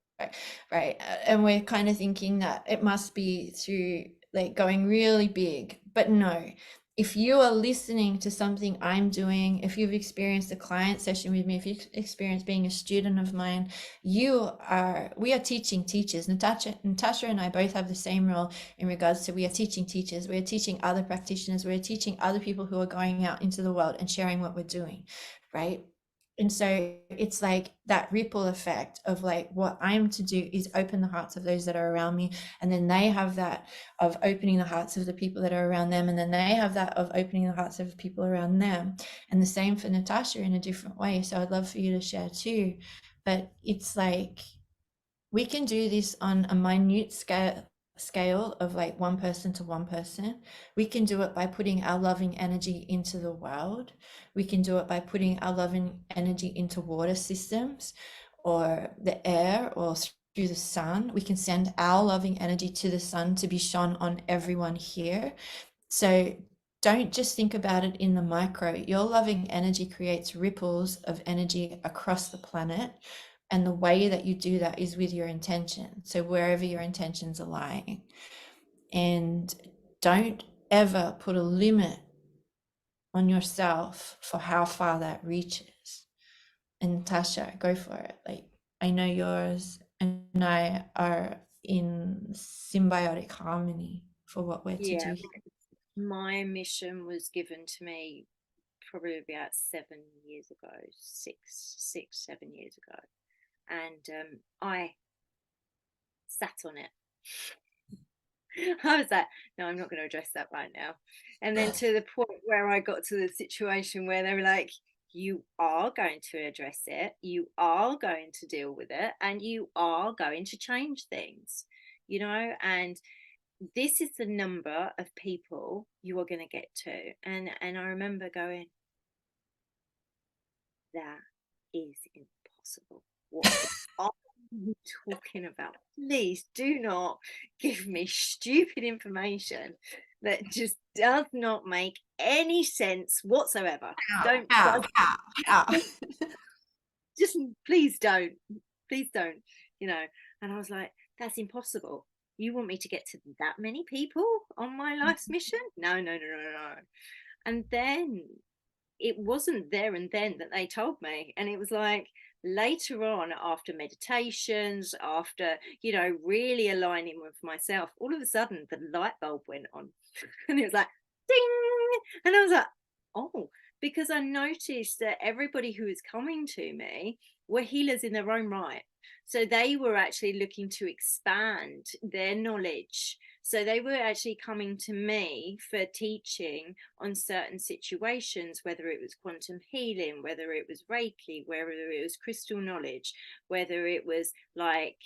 right? And we're kind of thinking that it must be through like going really big, but no. If you are listening to something I'm doing, if you've experienced a client session with me, if you've experienced being a student of mine, we are teaching teachers. Natasha and I both have the same role in regards to we are teaching teachers. We're teaching other practitioners. We're teaching other people who are going out into the world and sharing what we're doing, right? And so it's like that ripple effect of like what I'm to do is open the hearts of those that are around me, and then they have that of opening the hearts of the people that are around them, and then they have that of opening the hearts of the people around them, and the same for Natasha in a different way. So I'd love for you to share too. But it's like we can do this on a minute scale of like one person to one person. We can do it by putting our loving energy into the world. We can do it by putting our loving energy into water systems or the air or through the sun. We can send our loving energy to the sun to be shone on everyone here. So don't just think about it in the micro. Your loving energy creates ripples of energy across the planet. And the way that you do that is with your intention. So wherever your intentions are lying. And don't ever put a limit on yourself for how far that reaches. And Tasha, go for it. Like, I know yours and I are in symbiotic harmony for what we're to Yeah, do. my mission was given to me probably about 7 years ago, 7 years ago, and I sat on it. I was like, no, I'm not going to address that right now. And then to the point where I got to the situation where they were like, you are going to address it, you are going to deal with it, and you are going to change things, and this is the number of people you are going to get to. And I remember going, that is impossible. What are you talking about? Please do not give me stupid information that just does not make any sense whatsoever. Don't, How? just please don't. Please don't, you know. And I was like, that's impossible. You want me to get to that many people on my life's mission? No, no, no, no, no. And then it wasn't there and then that they told me. And it was like later on, after meditations, after, really aligning with myself, all of a sudden the light bulb went on. And it was like, ding. And I was like, oh, because I noticed that everybody who was coming to me were healers in their own right. So they were actually looking to expand their knowledge. So they were actually coming to me for teaching on certain situations, whether it was quantum healing, whether it was Reiki, whether it was crystal knowledge, whether it was like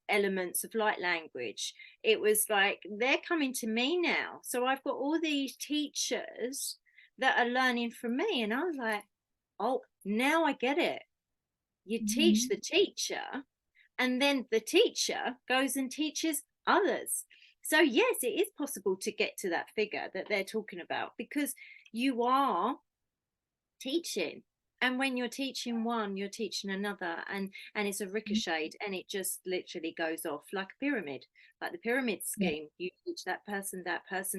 elements of light language. It was like they're coming to me now. So I've got all these teachers that are learning from me. And I was like, oh, now I get it. You teach the teacher, and then the teacher goes and teaches others. So yes, it is possible to get to that figure that they're talking about, because you are teaching, and when you're teaching one, you're teaching another, and it's a ricochet, and it just literally goes off like a pyramid, like the pyramid Yeah. scheme. You teach that person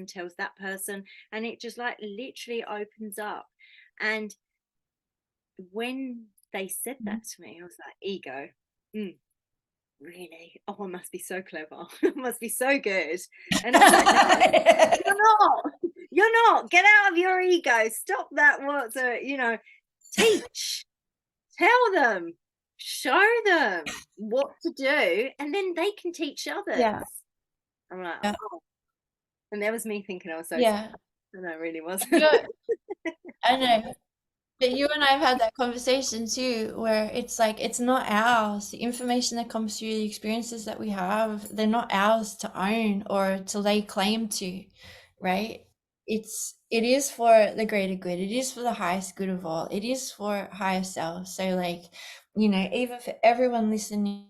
tells that person, and it just like literally opens up. And when they said that to me, I was like, ego. Really? Oh, I must be so clever. I must be so good. And I was like, no, you're not. You're not. Get out of your ego. Stop that. Teach, tell them, show them what to do, and then they can teach others. Yeah. I'm like, Yeah. oh. And there was me thinking I was so smart. Yeah. And I really was. You're, I know. But you and I have had that conversation too, where it's like it's not ours. The information that comes through, the experiences that we have, they're not ours to own or to lay claim to, right? It is for the greater good. It is for the highest good of all. It is for higher self. So like, even for everyone listening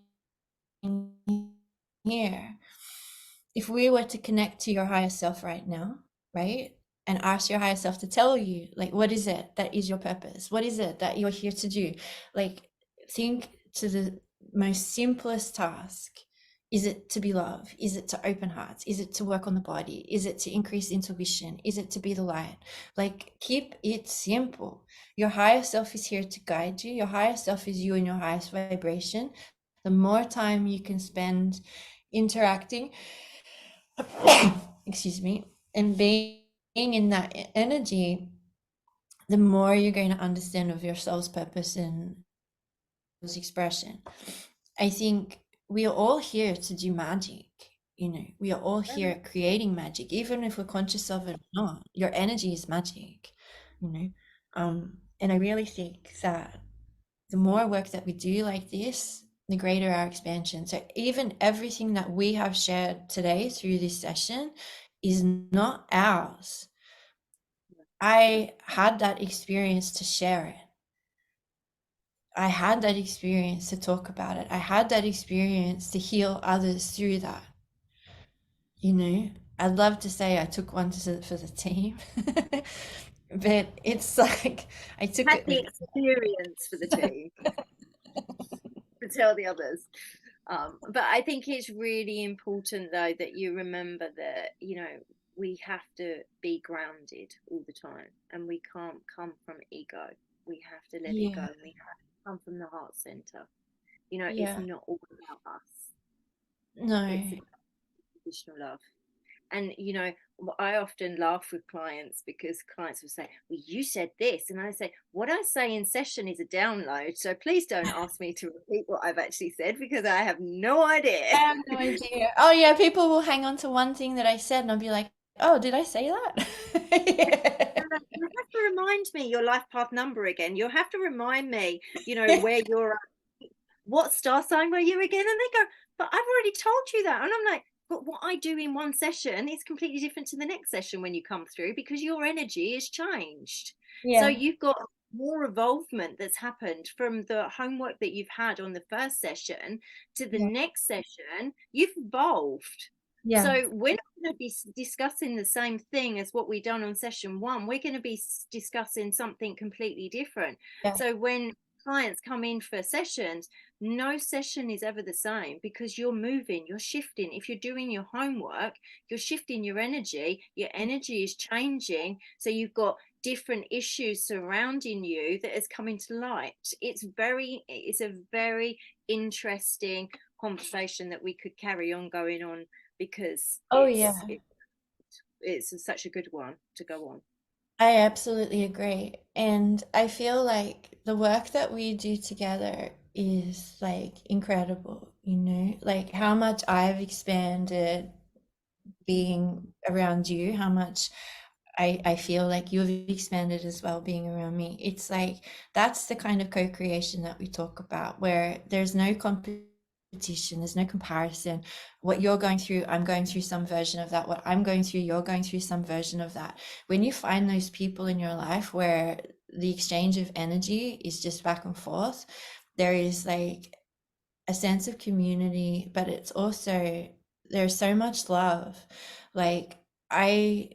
here, if we were to connect to your higher self right now, right? And ask your higher self to tell you, like, what is it that is your purpose? What is it that you're here to do? Like, think to the most simplest task. Is it to be love? Is it to open hearts? Is it to work on the body? Is it to increase intuition? Is it to be the light? Like, keep it simple. Your higher self is here to guide you. Your higher self is you in your highest vibration. The more time you can spend interacting, excuse me, and being in that energy, the more you're going to understand of your soul's purpose and expression. I think we are all here to do magic. We are all here creating magic, even if we're conscious of it or not. Your energy is magic, you know. And I really think that the more work that we do like this, the greater our expansion. So even everything that we have shared today through this session is not ours. I had that experience to share it. I had that experience to talk about it. I had that experience to heal others through that. You know, I'd love to say I took one for the team, but it's like I took Had it the with. experience for the team to tell the others. But I think it's really important, though, that you remember that, we have to be grounded all the time, and we can't come from ego. We have to let it go, Yeah, and we have to come from the heart center. It's yeah, not all about us. It's no, about unconditional love. And I often laugh with clients because clients will say, well, you said this, and I say, what I say in session is a download, so please don't ask me to repeat what I've actually said, because I have no idea. I have no idea. Oh yeah, people will hang on to one thing that I said, and I'll be like, "Oh, did I say that?" Yeah. You have to remind me your life path number again. You'll have to remind me, where you're at. What star sign were you again? And they go, but I've already told you that. And I'm like, but what I do in one session is completely different to the next session when you come through, because your energy is changed. So Yeah, you've got more evolvement that's happened from the homework that you've had on the first session to the yeah, next session. You've evolved. yeah, So we're not going to be discussing the same thing as what we done on session one. We're going to be discussing something completely different. yeah, So when clients come in for sessions, no session is ever the same, because you're moving, you're shifting. If you're doing your homework, you're shifting your energy is changing. So you've got different issues surrounding you that is coming to light. It's a very interesting conversation that we could carry on going on, because oh yeah. it's such a good one to go on. I absolutely agree. And I feel like the work that we do together is like incredible, like how much I've expanded being around you, how much I feel like you've expanded as well being around me. It's like that's the kind of co-creation that we talk about, where there's no competition, there's no comparison. What you're going through, I'm going through some version of that. What I'm going through, you're going through some version of that. When you find those people in your life where the exchange of energy is just back and forth, there is like a sense of community, but it's also there's so much love. Like I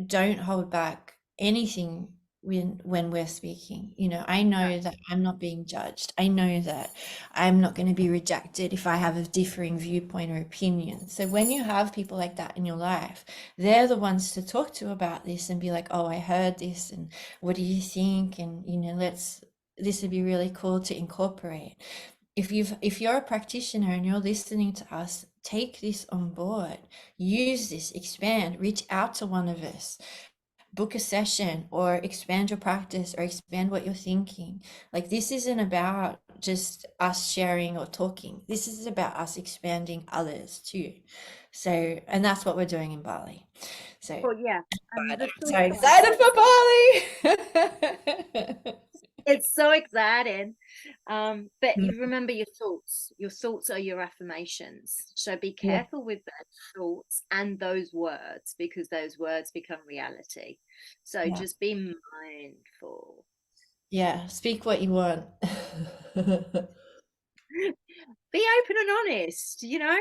don't hold back anything when we're speaking. I Yeah. know that I'm not being judged. I know that I'm not going to be rejected if I have a differing viewpoint or opinion. So when you have people like that in your life, they're the ones to talk to about this and be like, oh, I heard this, and what do you think? And this would be really cool to incorporate. If you're a practitioner and you're listening to us, take this on board, use this, expand, reach out to one of us, book a session, or expand your practice, or expand what you're thinking. Like, this isn't about just us sharing or talking. This is about us expanding others too. So, and that's what we're doing in Bali. So Well, yeah. And I'm the so thought excited for Bali. It's so exciting. But Mm. you remember your thoughts. Your thoughts are your affirmations. So be Yeah, careful with those thoughts and those words because those words become reality. So yeah, just be mindful. yeah. Speak what you want. Be open and honest, you know?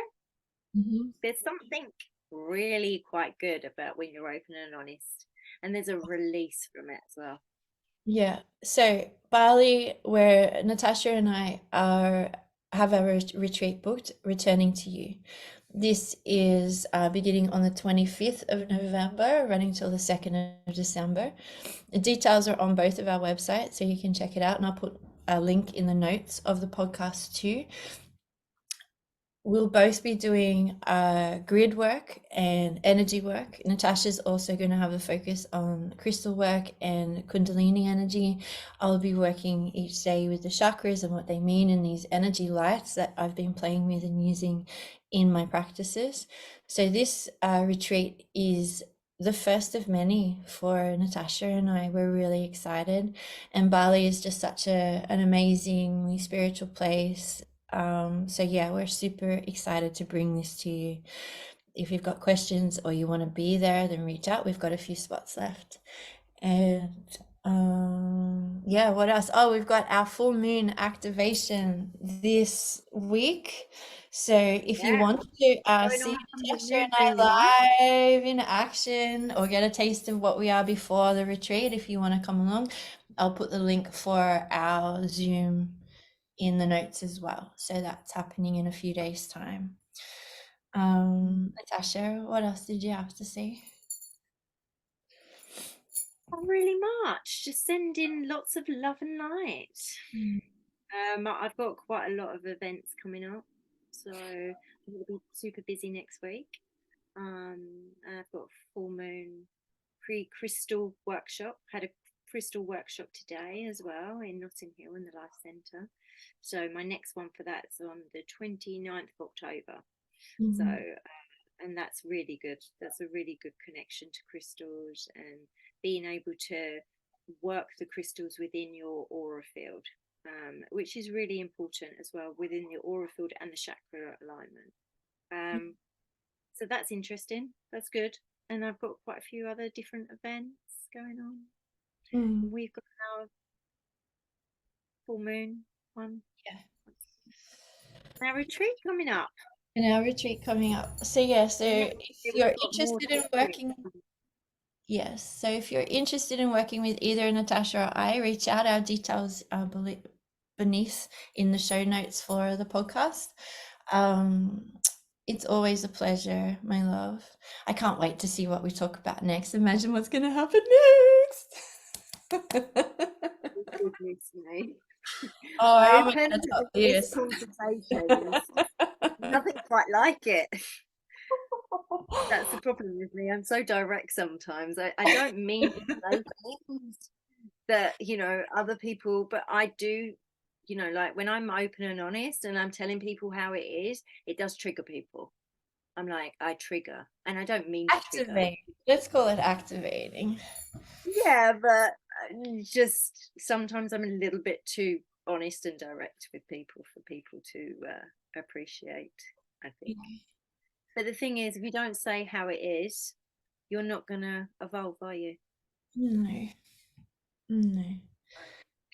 Mhm. There's something really quite good about when you're open and honest. And there's a release from it as well. Yeah. So Bali, where Natasha and I are have our retreat booked, returning to you. This is beginning on the 25th of November, running till the 2nd of December. The details are on both of our websites, so you can check it out, and I'll put a link in the notes of the podcast too. We'll both be doing grid work and energy work. Natasha's also going to have a focus on crystal work and Kundalini energy. I'll be working each day with the chakras and what they mean in these energy lights that I've been playing with and using in my practices. So, this retreat is the first of many for Natasha and I. We're really excited. And Bali is just such an amazingly spiritual place. So yeah, we're super excited to bring this to you. If you've got questions or you want to be there, then reach out. We've got a few spots left. And yeah, what else? Oh, we've got our full moon activation this week. So if you Yeah. want to Going see on from the Natasha new and moon, right? I live in action or get a taste of what we are before the retreat, if you want to come along, I'll put the link for our Zoom in the notes as well. So that's happening in a few days' time. Natasha, what else did you have to say? Not really much. Just send in lots of love and light. Mm. I've got quite a lot of events coming up, so I'm going to be super busy next week. And I've got a full moon pre-crystal workshop. Had a crystal workshop today as well in Notting Hill in the Life Centre. So my next one for that is on the 29th of October. So Mhm. and that's really good. That's a really good connection to crystals and being able to work the crystals within your aura field, which is really important as well within the aura field and the chakra alignment. Um, so that's interesting. That's good. And I've got quite a few other different events going on. Mm. We've got our full moon one, Yeah. our retreat coming up. And our retreat coming up. So yeah, so Yeah, if we've you're got more interested in retreats. working, yes. So if you're interested in working with either Natasha or I, reach out. Our details are beneath in the show notes for the podcast. Um, it's always a pleasure, my love. I can't wait to see what we talk about next. Imagine what's going to happen next. Goodness me. Oh, how am I Open going to top bliss this? conversations. Nothing quite like it. That's the problem with me. I'm so direct sometimes. I don't mean to say things that, other people, but I do, like when I'm open and honest and I'm telling people how it is, it does trigger people. I'm like, I trigger and I don't mean to trigger. Activate. Let's call it activating. Yeah, but just sometimes I'm a little bit too honest and direct with people for people to appreciate, I think. But the thing is, if you don't say how it is, you're not going to evolve, are you? No, no. And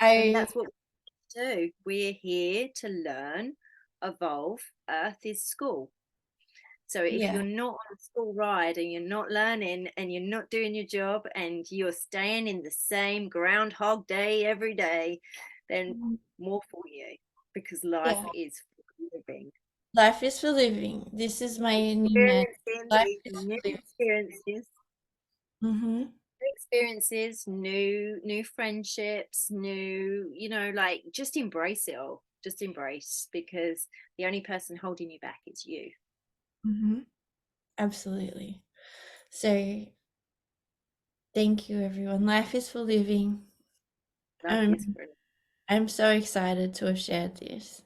I that's what we do. We're here to learn, evolve. Earth is school. So if Yeah. you're not on a school ride and you're not learning and you're not doing your job and you're staying in the same groundhog day every day, then Mm. more for you because life Yeah. is for living. Life is for living. This is my new man. Experiencing Life these is new for living. experiences, Mm-hmm. new friendships, new, like just embrace it all. Just embrace because the only person holding you back is you. Mm-hmm. Absolutely. So thank you, everyone. Life is for living. Life is Um, for I'm so excited to have shared this.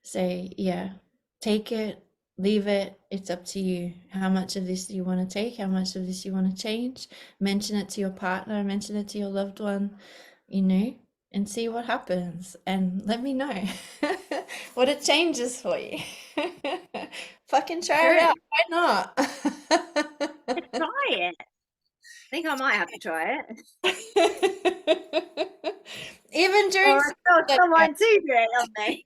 So yeah, take it, leave it. It's up to you. How much of this you want to take? How much of this you want to change? Mention it to your partner. Mention it to your loved one. You know, and see what happens and let me know what it changes for you. Fucking try it True. out. Why not? Try it. I think I might have to try it. Even during Or tell self-pleasure, someone to do it on me.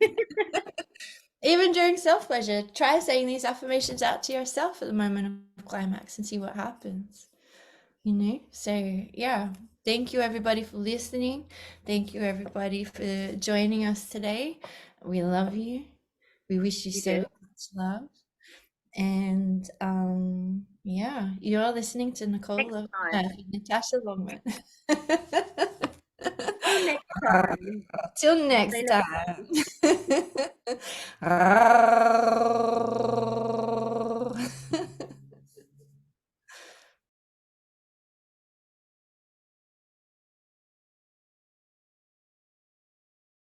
even during self-pleasure, try saying these affirmations out to yourself at the moment of climax and see what happens. So yeah, thank you everybody for listening. Thank you everybody for joining us today. We love you. We wish you You so do. much love. And yeah, you're listening to Next Nicole of time. Natasha Longman. Till next time. Till next time. Say